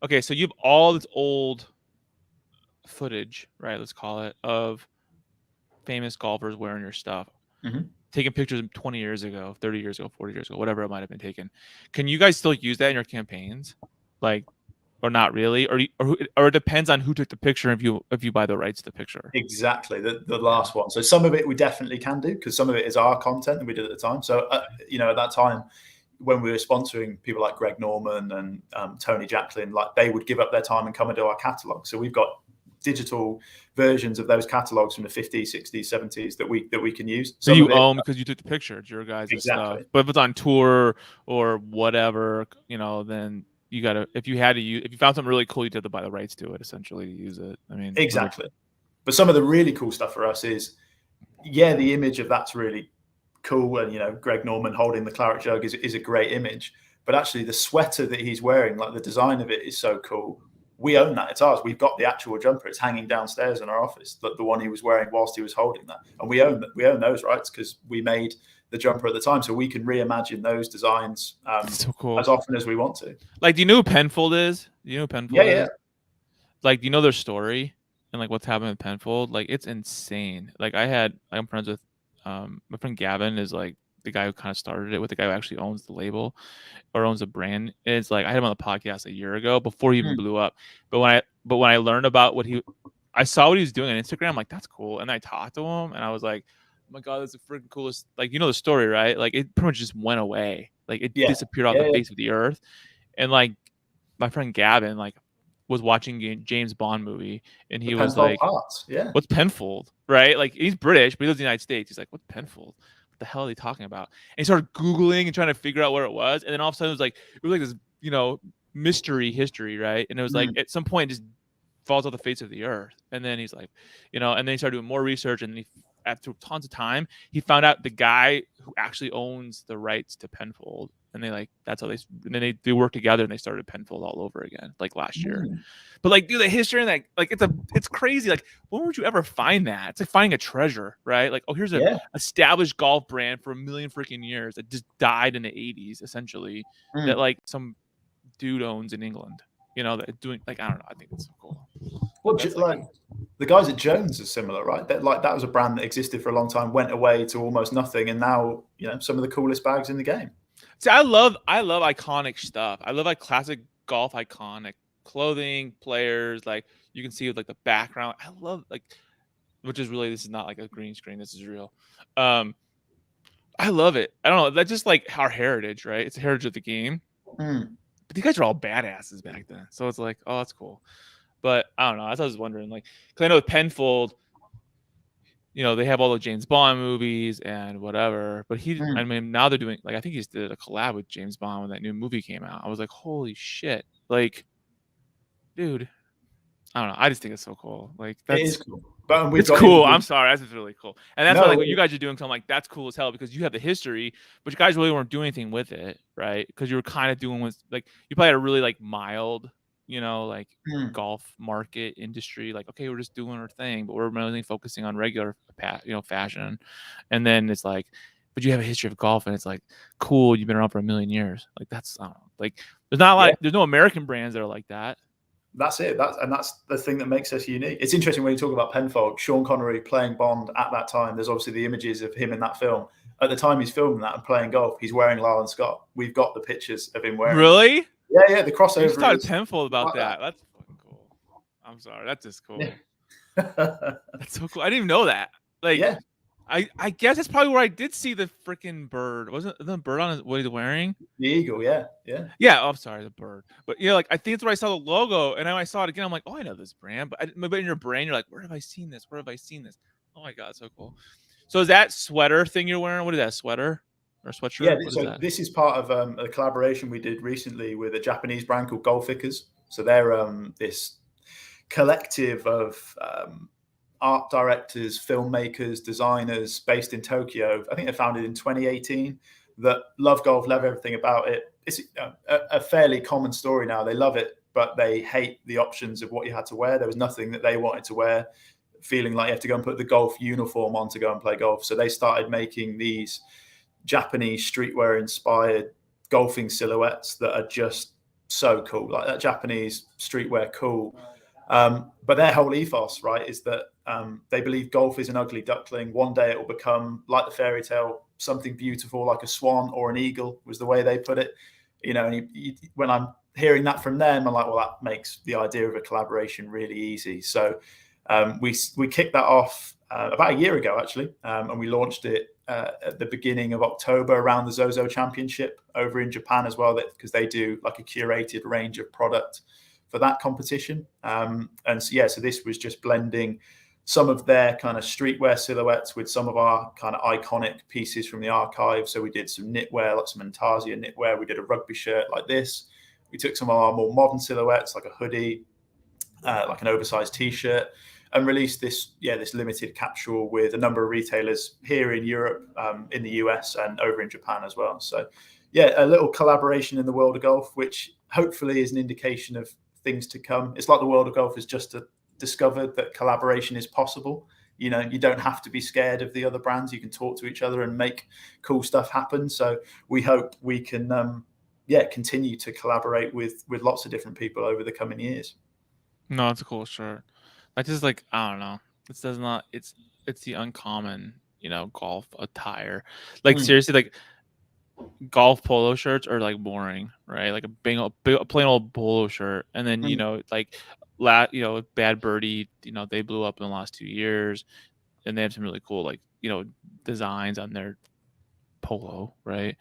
A: Okay, so you have all this old footage, right? Let's call it, of famous golfers wearing your stuff, taking pictures 20 years ago, 30 years ago, 40 years ago, whatever it might have been taken. Can you guys still use that in your campaigns, like, or not really, or it depends on who took the picture if you buy the rights to the picture?
B: Exactly, the last one. So some of it we definitely can do, because some of it is our content that we did at the time. So at that time, when we were sponsoring people like Greg Norman and Tony Jacklin, like they would give up their time and come and do our catalog. So we've got digital versions of those catalogs from the 50s, 60s, 70s that we can use.
A: So you own because you took the picture. It's your guys'
B: exactly.
A: stuff. But if it's on tour or whatever, then you gotta, if you found something really cool, you had to buy the rights to it essentially to use it. I mean,
B: exactly. But some of the really cool stuff for us is, the image of that's really cool, and Greg Norman holding the claret jug is a great image. But actually, the sweater that he's wearing, like the design of it, is so cool. We own that; it's ours. We've got the actual jumper; it's hanging downstairs in our office. The one he was wearing whilst he was holding that, and we own that. We own those rights because we made the jumper at the time, so we can reimagine those designs
A: so cool.
B: as often as we want to.
A: Like, do you know who Penfold is? Do you know who Penfold is? Like, do you know their story and like what's happened with Penfold? Like, it's insane. Like, I'm friends with my friend Gavin is like the guy who kind of started it with the guy who actually owns the label or owns the brand. And it's like I had him on the podcast a year ago before he even blew up. But when I learned about I saw what he was doing on Instagram, I'm like, that's cool. And I talked to him and I was like, oh my God, that's the freaking coolest. Like, you know the story, right? Like, it pretty much just went away. Like, it disappeared off the face of the earth. And like my friend Gavin, like, was watching James Bond movie and he was like, what's Penfold? Right? Like, he's British, but he lives in the United States. He's like, what's Penfold? What the hell are they talking about? And he started Googling and trying to figure out where it was. And then all of a sudden it was like this, mystery history, right? And it was like at some point it just falls off the face of the earth. And then he's like, and then he started doing more research, and after tons of time, he found out the guy who actually owns the rights to Penfold. And that's how they work together and they started Penfold all over again, like last year. But like, dude, the history and that, like, it's crazy. Like, when would you ever find that? It's like finding a treasure, right? Like, oh, here's an established golf brand for 1 million freaking years that just died in the 80s, essentially, that like some dude owns in England, that doing, like, I don't know. I think it's so cool.
B: Well, like the guys at Jones are similar, right? That was a brand that existed for a long time, went away to almost nothing, and now some of the coolest bags in the game.
A: See, I love iconic stuff. I love like classic golf iconic clothing, players. Like, you can see with like the background. I love which is really, this is not like a green screen. This is real. I love it. I don't know. That's just like our heritage, right? It's the heritage of the game. But these guys are all badasses back then, so it's like, oh, that's cool. But I don't know. I was wondering, like, because I know with Penfold, they have all the James Bond movies and whatever. But I mean, now they're doing, like, I think he just did a collab with James Bond when that new movie came out. I was like, holy shit. Like, dude, I don't know. I just think it's so cool. Like,
B: it is cool.
A: But it's cool. I'm sorry. That's just really cool. And that's what you guys are doing. So I'm like, that's cool as hell because you have the history, but you guys really weren't doing anything with it, right? Because you were kind of doing with, like, you probably had a really like mild, golf market industry. Like, okay, we're just doing our thing, but we're mainly focusing on regular, fashion. And then it's like, but you have a history of golf, and it's like, cool. You've been around for 1 million years. Like, that's, I don't know. Like, there's not like, there's no American brands that are like that.
B: That's it. That's the thing that makes us unique. It's interesting when you talk about Penfold, Sean Connery playing Bond at that time. There's obviously the images of him in that film. At the time he's filming that and playing golf, he's wearing Lyle and Scott. We've got the pictures of him wearing.
A: Really?
B: Yeah. The crossover.
A: You just talked to Penfold about that. That's fucking cool. I'm sorry. That's just cool. That's so cool. I didn't even know that. Like, I guess that's probably where I did see the freaking bird. Wasn't the bird on what he's wearing?
B: The eagle, yeah.
A: Oh, I'm sorry, the bird. But like, I think it's where I saw the logo, and then I saw it again. I'm like, oh, I know this brand. But in your brain, you're like, where have I seen this? Where have I seen this? Oh my God, so cool. So is that sweater thing you're wearing? What is that, sweater or sweatshirt?
B: Yeah, so this is part of a collaboration we did recently with a Japanese brand called Golfikers. So they're this collective of art directors, filmmakers, designers based in Tokyo. I think they founded in 2018 that love golf, love everything about it. It's a fairly common story now. They love it, but they hate the options of what you had to wear. There was nothing that they wanted to wear, feeling like you have to go and put the golf uniform on to go and play golf. So they started making these Japanese streetwear inspired golfing silhouettes that are just so cool, like that Japanese streetwear cool. But their whole ethos, right, is that they believe golf is an ugly duckling. One day it will become like the fairy tale, something beautiful like a swan or an eagle, was the way they put it. And when I'm hearing that from them, I'm like, well, that makes the idea of a collaboration really easy. So we kicked that off about a year ago, actually, and we launched it at the beginning of October around the Zozo Championship over in Japan as well, because they do like a curated range of product for that competition. So this was just blending some of their kind of streetwear silhouettes with some of our kind of iconic pieces from the archive. So we did some knitwear, like some Intarsia knitwear. We did a rugby shirt like this. We took some of our more modern silhouettes, like a hoodie, like an oversized t-shirt. and released this limited capsule with a number of retailers here in Europe, in the US, and over in Japan as well. So yeah, a little collaboration in the world of golf, which hopefully is an indication of things to come. It's like the world of golf has just discovered that collaboration is possible. You don't have to be scared of the other brands. You can talk to each other and make cool stuff happen. So we hope we can continue to collaborate with lots of different people over the coming years.
A: No, it's a cool shirt. I just like, I don't know. It does not. It's the uncommon, golf attire. Like seriously, like golf polo shirts are like boring, right? Like a plain old polo shirt, and then like Bad Birdie, they blew up in the last 2 years, and they have some really cool like designs on their polo, right?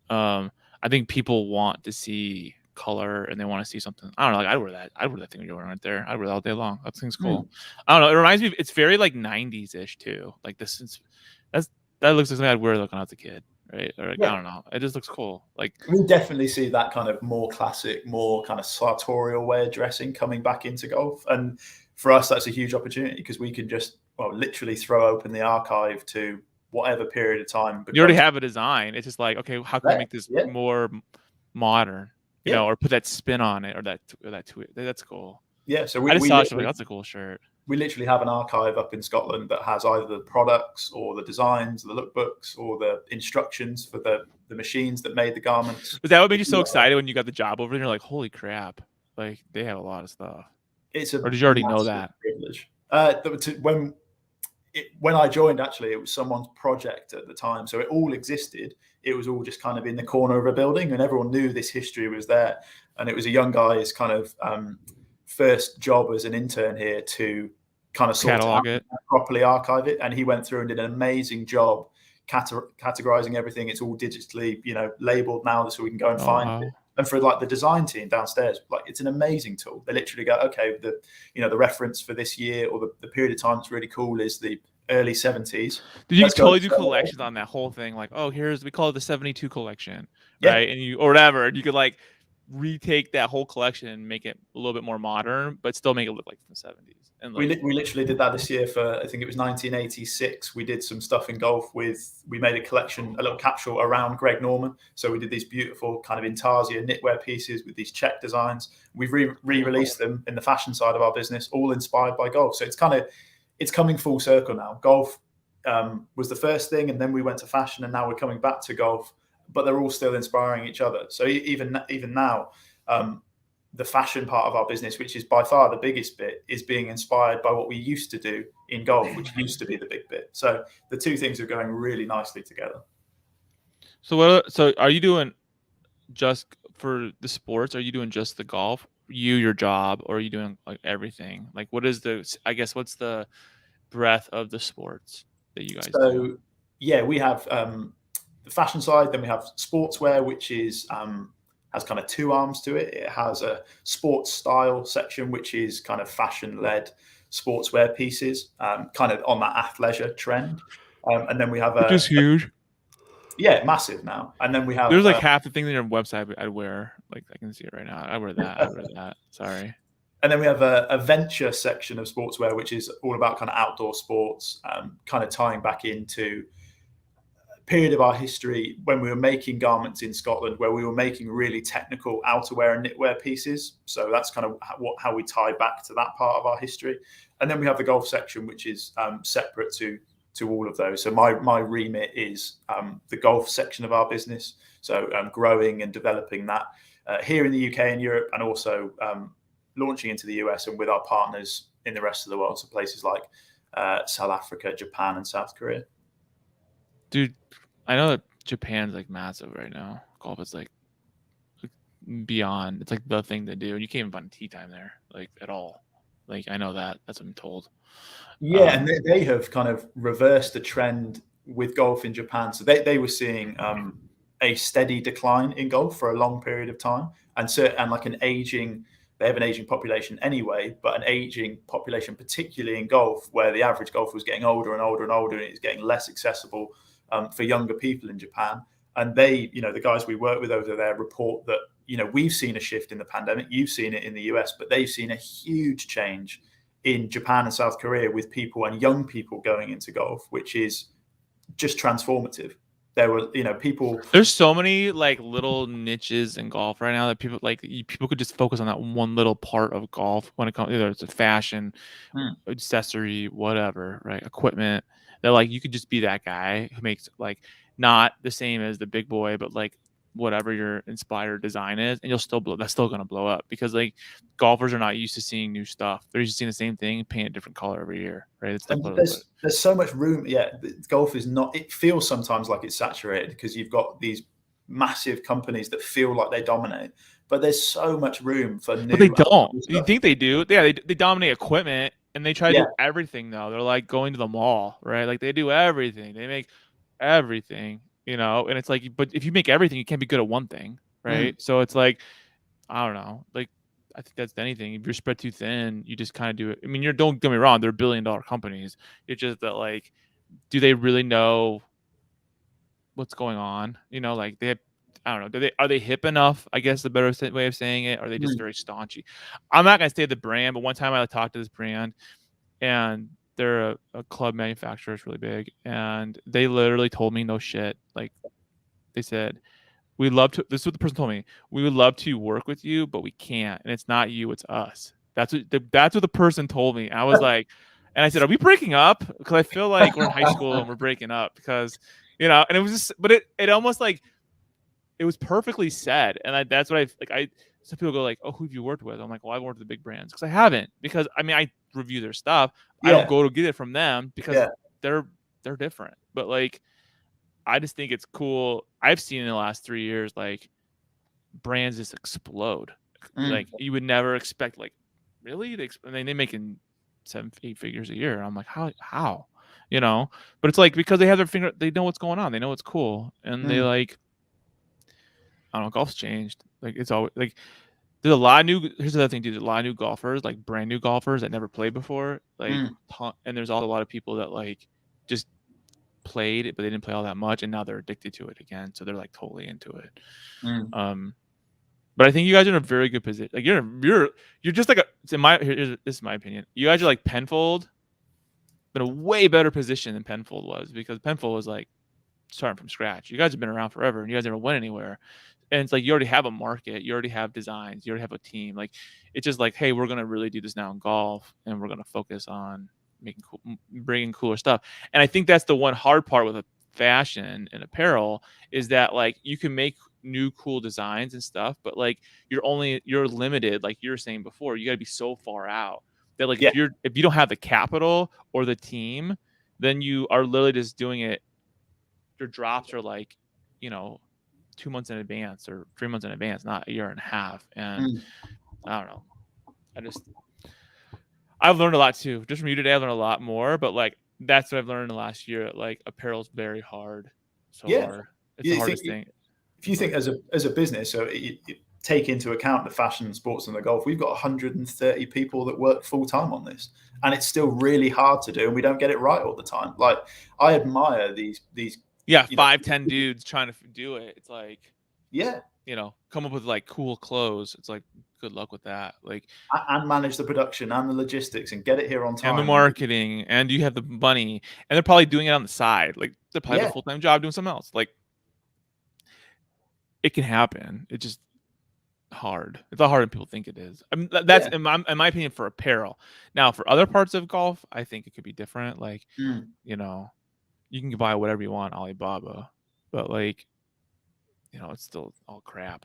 A: I think people want to see color and they want to see something. I don't know, like I'd wear that thing you're wearing right there. I'd wear that all day long. That thing's cool. I don't know, it reminds me it's very like 90s ish too. Like that looks like something I'd wear like when I was a kid, right? Or like, I don't know, it just looks cool. Like
B: we definitely see that kind of more classic, more kind of sartorial way of dressing coming back into golf, and for us that's a huge opportunity because we can just literally throw open the archive to whatever period of time.
A: You already have a design. It's just like, okay, how can we make this more modern, or put that spin on it, or that tweet. That's cool.
B: Yeah, so
A: I just saw it, like, that's a cool shirt.
B: We literally have an archive up in Scotland that has either the products or the designs, the lookbooks, or the instructions for the machines that made the garments.
A: Was that what made you so excited when you got the job over there? You're like, holy crap, like they have a lot of stuff. Or did you already know that?
B: Privilege. When I joined, actually, it was someone's project at the time. So it all existed. It was all just kind of in the corner of a building, and everyone knew this history was there. And it was a young guy's kind of first job as an intern here to kind of
A: catalog it,
B: properly archive it. And he went through and did an amazing job categorizing everything. It's all digitally, labeled now, so we can go and find it. And for like the design team downstairs, like it's an amazing tool. They literally go, okay, the reference for this year or the period of time that's really cool is the early 70s.
A: Did you totally do collections on that whole thing? Like, oh, we call it the 72 collection, right? And or whatever. And you could like retake that whole collection and make it a little bit more modern, but still make it look like from the 70s. And like,
B: we literally did that this year for, I think it was 1986. We did some stuff in golf we made a collection, a little capsule around Greg Norman. So we did these beautiful kind of intarsia knitwear pieces with these check designs. We've re-released them in the fashion side of our business, all inspired by golf. So it's coming full circle now. Golf was the first thing, and then we went to fashion, and now we're coming back to golf, but they're all still inspiring each other. So even now, the fashion part of our business, which is by far the biggest bit, is being inspired by what we used to do in golf, which used to be the big bit. So the two things are going really nicely together.
A: So are you doing just for the sports? Are you doing just the golf, your job, or are you doing like everything? Like what's the breadth of the sports that you guys do?
B: Yeah, we have the fashion side, then we have sportswear, which is has kind of two arms to it. It has a sports style section, which is kind of fashion-led sportswear pieces, kind of on that athleisure trend. And then we have
A: which is huge.
B: Yeah, massive now. And then we have
A: there's like half the things on your website I'd wear. Like I can see it right now. I wear that. Sorry.
B: And then we have a venture section of sportswear, which is all about kind of outdoor sports, kind of tying back into period of our history when we were making garments in Scotland, where we were making really technical outerwear and knitwear pieces. So that's kind of how we tie back to that part of our history. And then we have the golf section, which is separate to all of those. So my remit is the golf section of our business. So growing and developing that here in the UK and Europe, and also launching into the US and with our partners in the rest of the world. So places like South Africa, Japan, and South Korea.
A: Dude, I know that Japan's like massive right now. Golf is like beyond. It's like the thing to do. And you can't even find tea time there, like at all. Like I know that. That's what I'm told.
B: Yeah, and they have kind of reversed the trend with golf in Japan. So they were seeing a steady decline in golf for a long period of time, and like they have an aging population anyway, but an aging population, particularly in golf, where the average golfer was getting older and older and older, and it's getting less accessible for younger people in Japan. And they, the guys we work with over there report that, we've seen a shift in the pandemic. You've seen it in the US, but they've seen a huge change in Japan and South Korea with people and young people going into golf, which is just transformative. There were, people.
A: There's so many like little niches in golf right now that people could just focus on that one little part of golf when it comes, either it's a fashion, accessory, whatever, right? Equipment. That like you could just be that guy who makes like not the same as the big boy, but like whatever your inspired design is, and you'll still that's still gonna blow up because like golfers are not used to seeing new stuff. They're used to seeing the same thing, paint a different color every year, right? It's like
B: there's so much room. Yeah, golf is not. It feels sometimes like it's saturated because you've got these massive companies that feel like they dominate, but there's so much room for new.
A: But they don't. You think they do? Yeah, they dominate equipment and they try to do everything though. They're like going to the mall, right? Like they do everything. They make everything, and it's like, but if you make everything, you can't be good at one thing, right? So it's like, I don't know. Like I think that's anything. If you're spread too thin, you just kind of do it. I mean, don't get me wrong, they're billion-dollar companies. It's just that like, do they really know what's going on? Like they have, I don't know. Are they hip enough? I guess the better way of saying it. Or are they just very staunchy? I'm not gonna say the brand, but one time I talked to this brand, and they're a club manufacturer. It's really big, and they literally told me no shit. Like they said, "We love to." This is what the person told me. We would love to work with you, but we can't. And it's not you, it's us. That's what the person told me. I was like, and I said, "Are we breaking up?" Because I feel like we're in high school and we're breaking up because, and it was just, but it almost like. It was perfectly said, and that's what some people go like, "Oh, who have you worked with?" I'm like, "Well, I've worked with the big brands," because I haven't. Because I mean, I review their stuff. I don't go to get it from them because they're different. But like, I just think it's cool. I've seen in the last 3 years like brands just explode. Like you would never expect. Like, really? They making 7-8 figures a year. I'm like, how? But it's like because they have their finger. They know what's going on. They know what's cool, and they like. I don't know, golf's changed. Like it's always like there's a lot of new. Here's the other thing, dude. There's a lot of new golfers, like brand new golfers that never played before. Like, and there's also a lot of people that like just played it, but they didn't play all that much, and now they're addicted to it again. So they're like totally into it. But I think you guys are in a very good position. Like you're just like this is my opinion. You guys are like Penfold, but a way better position than Penfold was because Penfold was like starting from scratch. You guys have been around forever, and you guys never went anywhere. And it's like you already have a market, you already have designs, you already have a team. Like it's just like, hey, we're gonna really do this now in golf, and we're gonna focus on bringing cooler stuff. And I think that's the one hard part with a fashion and apparel is that like you can make new cool designs and stuff, but like you're limited. Like you were saying before, you got to be so far out that like if you don't have the capital or the team, then you are literally just doing it. Your drops are like, 2 months in advance or 3 months in advance, not a year and a half. And I don't know. I've learned a lot too. Just from you today, I learned a lot more. But like that's what I've learned in the last year. Like apparel is very hard. Hard. It's the hardest thing.
B: If you think as a business, so you take into account the fashion, sports, and the golf, we've got 130 people that work full time on this, and it's still really hard to do, and we don't get it right all the time. Like I admire these.
A: Yeah, 5-10 dudes trying to do it. It's like,
B: yeah,
A: come up with like cool clothes. It's like, good luck with that. Like,
B: and manage the production and the logistics and get it here on time.
A: And the marketing, and you have the money, and they're probably doing it on the side. Like they're probably have a full-time job doing something else. Like, it can happen. It's just hard. It's a lot harder than people think it is. I mean, that's in my opinion for apparel. Now, for other parts of golf, I think it could be different. Like, you can buy whatever you want, Alibaba, but like, it's still all crap.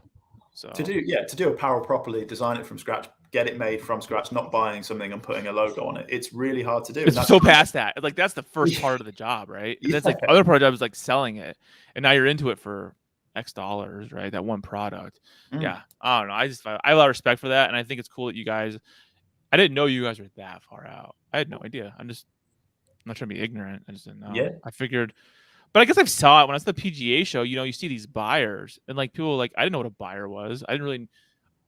A: So
B: to do apparel properly, design it from scratch, get it made from scratch, not buying something and putting a logo on it. It's really hard to do.
A: It's so past that. Like that's the first part of the job, right? And that's like other part of the job is like selling it, and now you're into it for X dollars, right? That one product. Yeah, I don't know. I have a lot of respect for that, and I think it's cool that you guys. I didn't know you guys were that far out. I had no idea. I'm not trying to be ignorant. I just didn't know.
B: Yeah.
A: I figured, but I guess I saw it when I was at the PGA show. You see these buyers, and like people like I didn't know what a buyer was. I didn't really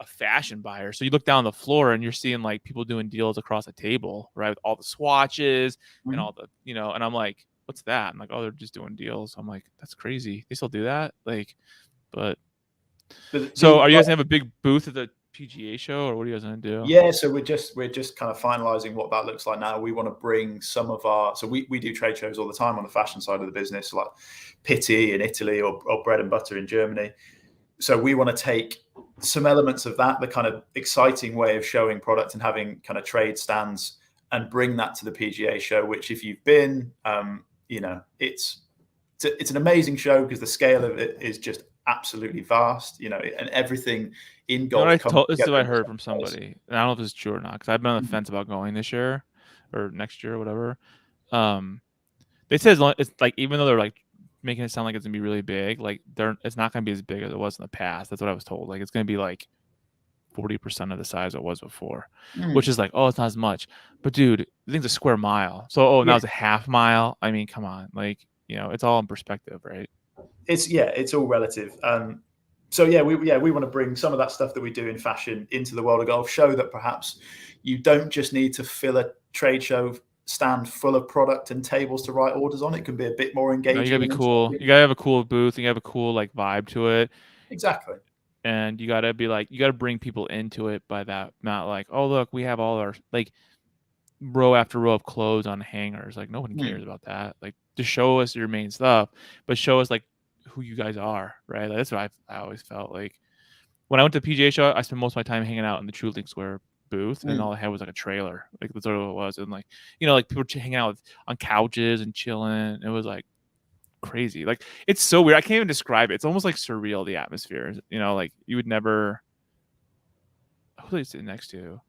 A: a fashion buyer. So you look down the floor and you're seeing like people doing deals across a table, right, with all the swatches and all the and I'm like, what's that? I'm like, oh, they're just doing deals. I'm like, that's crazy. They still do that, like, but. So are you guys gonna have a big booth at the PGA show, or what are you guys gonna do?
B: Yeah, so we're just kind of finalizing what that looks like now. We want to bring some of so we do trade shows all the time on the fashion side of the business, like Pitti in Italy or Bread and Butter in Germany. So we want to take some elements of that, the kind of exciting way of showing product and having kind of trade stands, and bring that to the PGA show, which if you've been, it's an amazing show because the scale of it is just absolutely vast, and everything in golf.
A: This is what I heard from somebody, and I don't know if it's true or not, because I've been on the fence about going this year or next year or whatever. They said it's like, even though they're like making it sound like it's gonna be really big, like it's not gonna be as big as it was in the past. That's what I was told. Like it's gonna be like 40% of the size it was before, which is like, oh, it's not as much. But dude, the thing's a square mile. So now it's a half mile. I mean, come on, like, it's all in perspective, right?
B: It's all relative. So we want to bring some of that stuff that we do in fashion into the world of golf, show that perhaps you don't just need to fill a trade show stand full of product and tables to write orders on. It can be a bit more engaging.
A: You gotta be cool. You gotta have a cool booth. You gotta have a cool like vibe to it.
B: Exactly.
A: And you gotta be like, you gotta bring people into it by that, not like, oh look, we have all our like row after row of clothes on hangers. Like nobody cares about that. Like, just show us your main stuff, but show us like who you guys are, right? Like, that's what I always felt like. When I went to the PGA show, I spent most of my time hanging out in the Truling Square booth, and all I had was like a trailer. Like, that's what it was. And like, like people were hanging out on couches and chilling. It was like crazy. Like, it's so weird. I can't even describe it. It's almost like surreal, the atmosphere. Like you would never. Who are they sitting next to?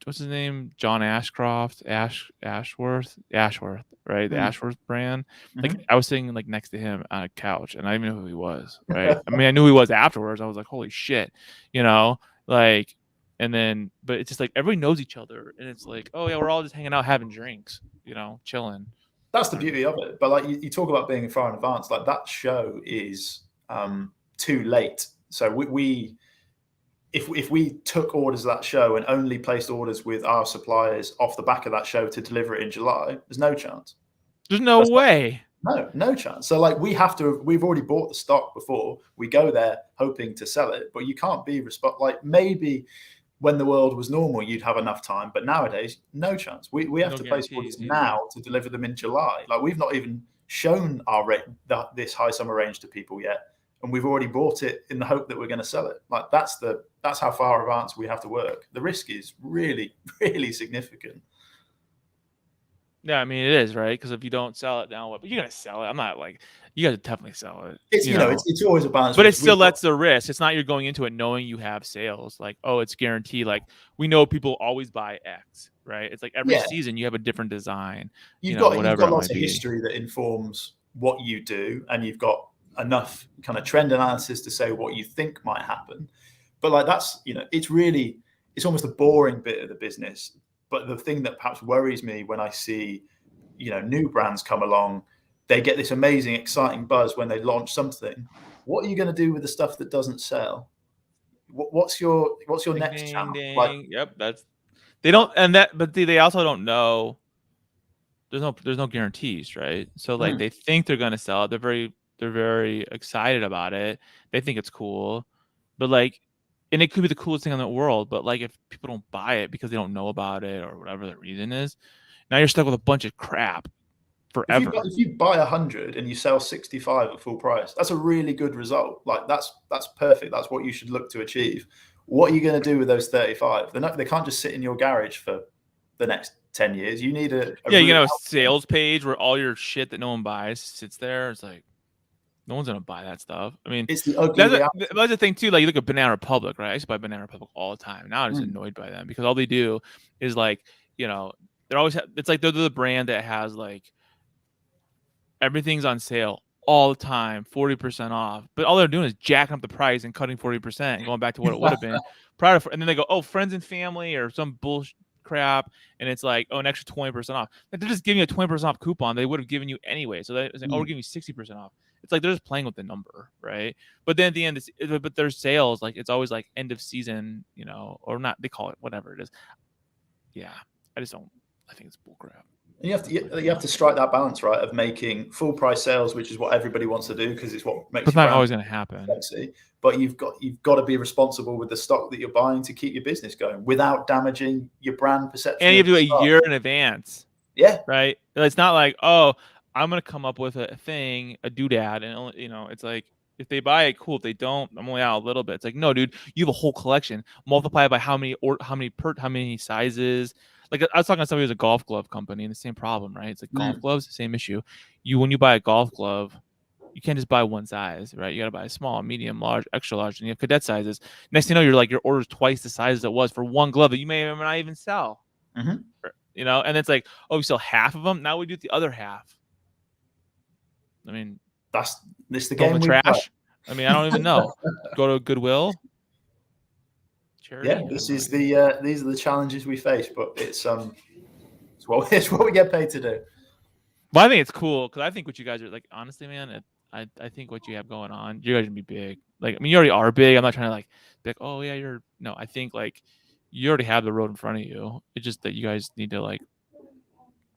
A: What's his name? John Ashcroft, Ashworth, right? The Ashworth brand. Like, I was sitting like next to him on a couch, and I didn't even know who he was, right? I mean, I knew who he was afterwards. I was like, holy shit, like, and then, but it's just like everybody knows each other, and it's like, oh yeah, we're all just hanging out, having drinks, chilling.
B: That's the beauty of it. But like you talk about being far in advance, like that show is too late. So if we took orders of that show and only placed orders with our suppliers off the back of that show to deliver it in July, there's no chance.
A: There's no way.
B: No chance. So like we've already bought the stock before we go there hoping to sell it, but you can't be like maybe when the world was normal, you'd have enough time, but nowadays, no chance. We have to place orders now to deliver them in July. Like, we've not even shown this high summer range to people yet, and we've already bought it in the hope that we're going to sell it. Like, that's how far advanced we have to work. The risk is really, really significant.
A: Yeah, I mean, it is, right? Because if you don't sell it now, but you're gonna sell it. I'm not like, you gotta definitely sell it.
B: It's always a balance.
A: But it still lets the risk. It's not you're going into it knowing you have sales. Like, oh, it's guaranteed. Like, we know people always buy X, right? It's like every season you have a different design. You've got
B: lots of history that informs what you do, and you've got enough kind of trend analysis to say what you think might happen. But like, that's, it's almost the boring bit of the business. But the thing that perhaps worries me when I see, new brands come along, they get this amazing, exciting buzz when they launch something. What are you going to do with the stuff that doesn't sell? What's your next channel? Like,
A: yep, they don't, but they also don't know. There's no guarantees, right? So like they think they're going to sell it. They're very excited about it. They think it's cool, but like. And it could be the coolest thing in the world, but like, if people don't buy it because they don't know about it or whatever the reason is, now you're stuck with a bunch of crap forever.
B: If you buy 100 and you sell 65 at full price, that's a really good result. Like, that's perfect. That's what you should look to achieve. What are you going to do with those 35? They can't just sit in your garage for the next 10 years. You need a
A: sales page where all your shit that no one buys sits there. It's like, no one's gonna buy that stuff. I mean,
B: it's the ugly.
A: That's the thing too. Like, you look at Banana Republic, right? I used to buy Banana Republic all the time. Now I'm just annoyed by them because all they do is like, they're always. It's like they're the brand that has like everything's on sale all the time, 40% off. But all they're doing is jacking up the price and cutting 40% and going back to what it would have been prior to. And then they go, oh, friends and family or some bullshit crap, and it's like, oh, an extra 20% off. Like, they're just giving you a 20% off coupon they would have given you anyway. So it's like, oh, we're giving you 60% off. It's like they're just playing with the number, right? But then at the end, but their sales, like, it's always like end of season, or not. They call it whatever it is. Yeah, I think it's bullcrap.
B: And you have to strike that balance, right, of making full price sales, which is what everybody wants to do because it's what makes
A: But
B: your
A: not
B: brand
A: always going to happen.
B: sexy. But you've got to be responsible with the stock that you're buying to keep your business going without damaging your brand perception.
A: And you have to do it a year in advance.
B: Yeah.
A: Right. It's not like, oh, I'm going to come up with a thing, a doodad. And, you know, it's like, if they buy it, cool. If they don't, I'm only out a little bit. It's like, no, dude, you have a whole collection. Multiply it by how many sizes. Like I was talking to somebody who's a golf glove company, and the same problem, right? It's like golf gloves, same issue. When you buy a golf glove, you can't just buy one size, right? You got to buy a small, medium, large, extra large, and you have cadet sizes. Next thing you know, your order's twice the size it was for one glove that you may or may not even sell.
B: Mm-hmm.
A: You know, and it's like, oh, we sell half of them. Now we do the other half. I mean,
B: this the
A: throw
B: game
A: in the
B: we
A: trash. I mean, I don't even know. Go to Goodwill. Charity.
B: Yeah, these are the challenges we face, but it's what we get paid to do.
A: Well, I think it's cool because I think what you guys are like, honestly, man. I think what you have going on, you guys are gonna be big. Like, I mean, you already are big. I'm not trying to like be like, oh yeah, no. I think like you already have the road in front of you. It's just that you guys need to like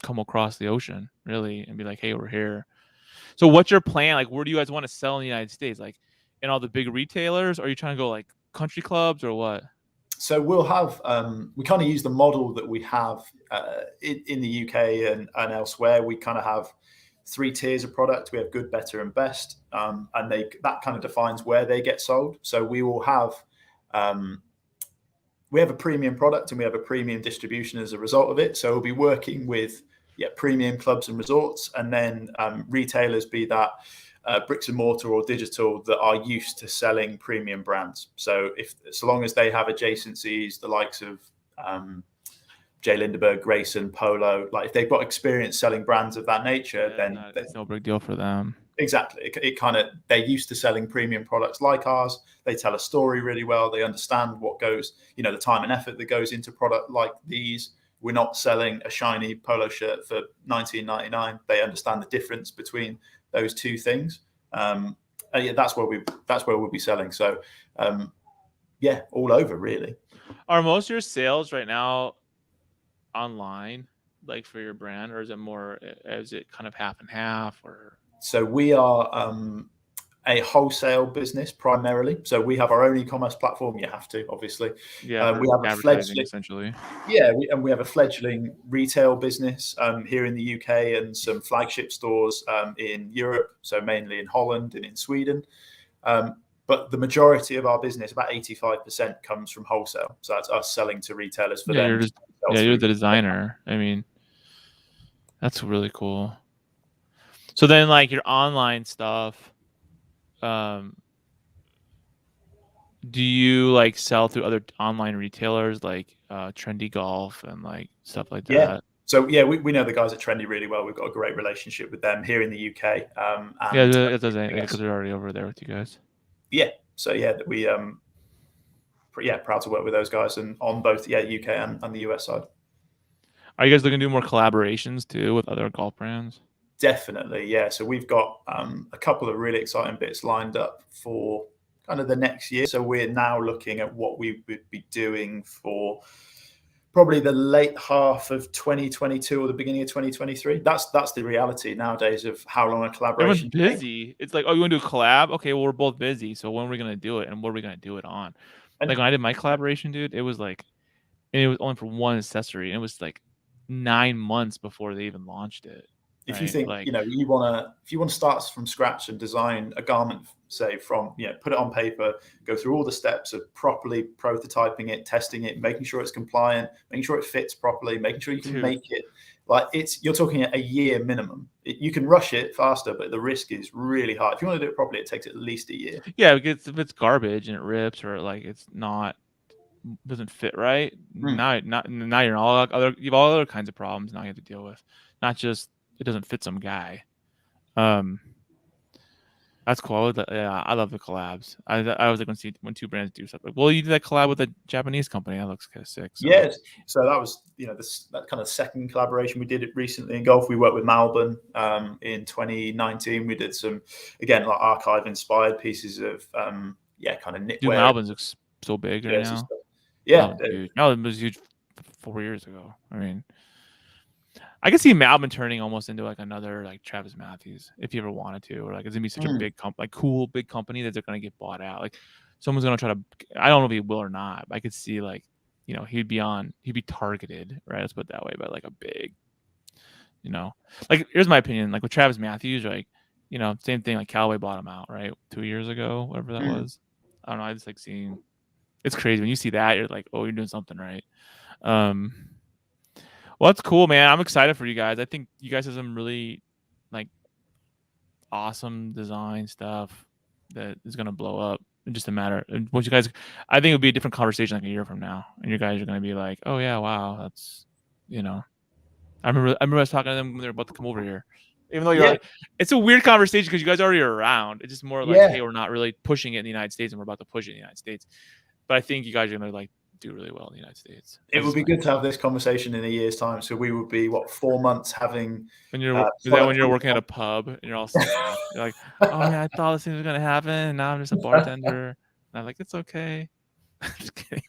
A: come across the ocean really and be like, hey, we're here. So what's your plan? Like, where do you guys want to sell in the United States? Like in all the big retailers? Or are you trying to go like country clubs or what?
B: So we'll have we kind of use the model that we have in the UK and elsewhere. We kind of have 3 tiers of product. We have good, better, and best, and that kind of defines where they get sold. So we will have a premium product and we have a premium distribution as a result of it. So we'll be working with premium clubs and resorts, and then retailers, be that bricks and mortar or digital, that are used to selling premium brands. So so long as they have adjacencies, the likes of J. Lindeberg, Grayson, Polo, like if they've got experience selling brands of that nature, then
A: it's no big deal for them.
B: Exactly. They're used to selling premium products like ours. They tell a story really well. They understand what goes, the time and effort that goes into product like these. We're not selling a shiny polo shirt for $19.99. They understand the difference between those two things. That's where we'll be selling. So, all over really.
A: Are most of your sales right now online, like for your brand, or is it kind of half and half? Or
B: so we are a wholesale business primarily. So we have our own e-commerce platform. You have to, obviously.
A: We have a fledgling, essentially.
B: Yeah, we have a fledgling retail business here in the UK and some flagship stores in Europe. So mainly in Holland and in Sweden. But the majority of our business, about 85%, comes from wholesale. So that's us selling to retailers for them.
A: You're the designer. I mean, that's really cool. So then, like your online stuff, do you like sell through other online retailers like Trendy Golf and like stuff like that?
B: Yeah. So we know the guys at Trendy really well. We've got a great relationship with them here in the UK.
A: It does because they're already over there with you guys.
B: Yeah. So we proud to work with those guys and on both UK and the US side.
A: Are you guys looking to do more collaborations too with other golf brands?
B: Definitely, yeah. So we've got a couple of really exciting bits lined up for kind of the next year. So we're now looking at what we would be doing for probably the late half of 2022 or the beginning of 2023. That's the reality nowadays of how long a collaboration.
A: Everyone's busy. It's like, oh, you want to do a collab? Okay, well, we're both busy. So when are we gonna do it, and what are we gonna do it on? Like when I did my collaboration, dude, it was like, and it was only for one accessory, and it was like 9 months before they even launched it.
B: If you think, you want to start from scratch and design a garment, say from, put it on paper, go through all the steps of properly prototyping it, testing it, making sure it's compliant, making sure it fits properly, making sure you can make it like you're talking a year minimum. You can rush it faster, but the risk is really high. If you want to do it properly, it takes at least a year.
A: Yeah, because if it's garbage and it rips or like it's not, doesn't fit right, now you're all you have all other kinds of problems now you have to deal with, not just it doesn't fit some guy. That's cool. Yeah, I love the collabs. I was like when two brands do stuff. Like, well, you did that collab with a Japanese company. That looks kind of sick. So.
B: Yes. So that was that kind of second collaboration we did it recently in golf. We worked with Malbon in 2019. We did some like archive inspired pieces of kind of knitwear.
A: Dude, Malbon looks so big right now.
B: Yeah,
A: Malbon was huge 4 years ago. I mean, I could see Malvin turning almost into like another like Travis Matthews if you ever wanted to, or like it's gonna be such a big like cool big company that they're gonna get bought out. Like someone's gonna try to. I don't know if he will or not. But I could see like he'd be targeted, right? Let's put it that way, by like a big, like here's my opinion. Like with Travis Matthews, like same thing. Like Callaway bought him out, right, 2 years ago, whatever that was. I don't know. I just like seeing. It's crazy when you see that. You're like, oh, you're doing something right. Well, that's cool, man. I'm excited for you guys. I think you guys have some really like awesome design stuff that is gonna blow up in just a matter. And once you guys, I think it'll be a different conversation like a year from now, and you guys are gonna be like, oh yeah, wow, that's I remember I was talking to them when they were about to come over here. Even though it's a weird conversation because you guys are already around. It's just more like, hey, we're not really pushing it in the United States, and we're about to push it in the United States. But I think you guys are gonna like do really well in the United States.
B: It would be good to have this conversation in a year's time. So we would be 4 months having.
A: When you're working at a pub and you're all sad. You're like, oh yeah, I thought this thing was gonna happen, and now I'm just a bartender. And I'm like, it's okay. Just kidding.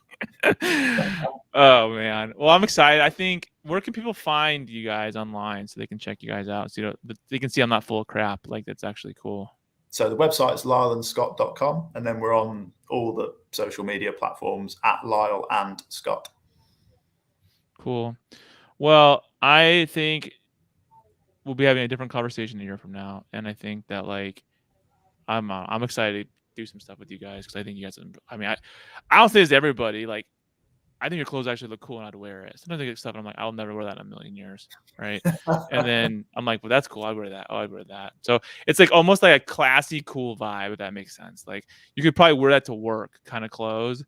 A: Oh man. Well, I'm excited. I think, where can people find you guys online so they can check you guys out? So they can see I'm not full of crap. Like, that's actually cool.
B: So the website is lyleandscott.com, and then we're on all the social media platforms at Lyle and Scott.
A: Cool. Well, I think we'll be having a different conversation a year from now, and I think that like I'm excited to do some stuff with you guys because I think you guys. I mean, I don't say this to everybody. Like, I think your clothes actually look cool and I'd wear it. Sometimes I get stuff and I'm like, I'll never wear that in a million years, right? And then I'm like, well, that's cool. I'd wear that. Oh, I'd wear that. So it's like almost like a classy, cool vibe, if that makes sense. Like you could probably wear that to work kind of clothes,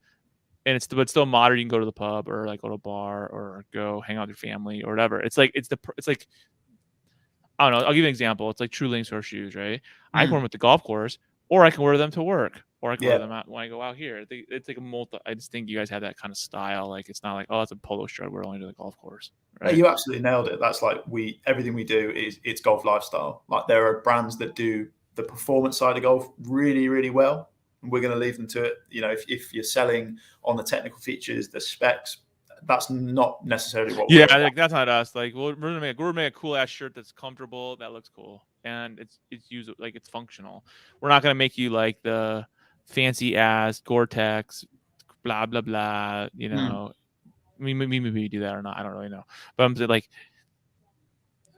A: and but still modern. You can go to the pub or like go to a bar or go hang out with your family or whatever. It's like I don't know. I'll give you an example. It's like True Links horseshoes, right? I can wear them at the golf course, or I can wear them to work, or I can wear them out when I go out here. It's like a multi. I just think you guys have that kind of style. Like it's not like, oh, it's a polo shirt. We're only to the golf course. Right?
B: You absolutely nailed it. That's like everything we do it's golf lifestyle. Like there are brands that do the performance side of golf really, really well, and we're going to leave them to it. If you're selling on the technical features, the specs, that's not necessarily what.
A: Yeah, like that's not us. Like we're gonna make a cool ass shirt that's comfortable, that looks cool, and it's usable, like it's functional. We're not gonna make you like the fancy ass Gore-Tex, blah blah blah. Maybe we do that or not. I don't really know. But I'm like,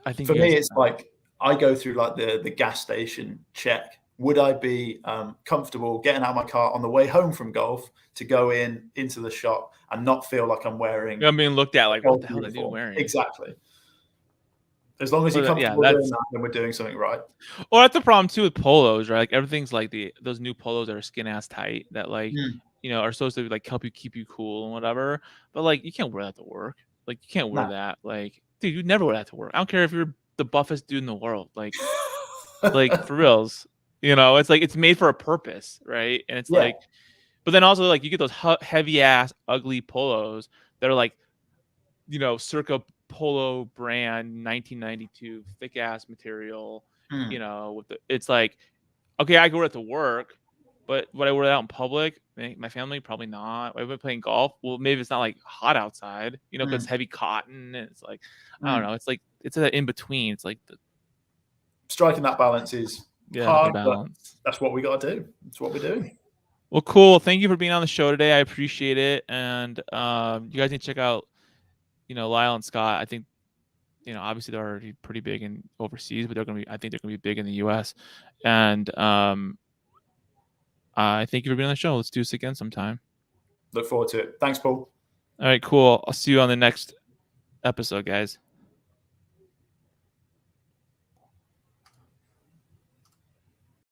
A: I think
B: for me, it's like I go through like the gas station check. Would I be comfortable getting out of my car on the way home from golf to go into the shop and not feel like I'm wearing?
A: I'm being looked at like, what the hell are you wearing?
B: Exactly. As long as you're comfortable doing that, then we're doing something right.
A: Well, that's the problem too with polos, right? Like everything's like those new polos that are skin ass tight that like are supposed to like help you keep you cool and whatever. But like you can't wear that to work. Like you can't wear that. Like, dude, you'd never wear that to work. I don't care if you're the buffest dude in the world. Like for reals. It's like it's made for a purpose, right? And it's like, but then also like you get those heavy ass ugly polos that are like, circa polo brand 1992 thick ass material. It's like, okay, I can wear it to work, but would I wear it out in public? My family probably not. I've been playing golf. Well, maybe it's not like hot outside, because it's heavy cotton and it's like I don't know. It's like it's an in between. It's like
B: striking that balance is. Hard, but that's what we got to do. That's what we're doing.
A: Well, cool. Thank you for being on the show today. I appreciate it. And you guys need to check out, Lyle and Scott. I think, obviously they're already pretty big in overseas, but I think they're gonna be big in the US. And I thank you for being on the show. Let's do this again sometime.
B: Look forward to it. Thanks, Paul.
A: All right, cool. I'll see you on the next episode, guys.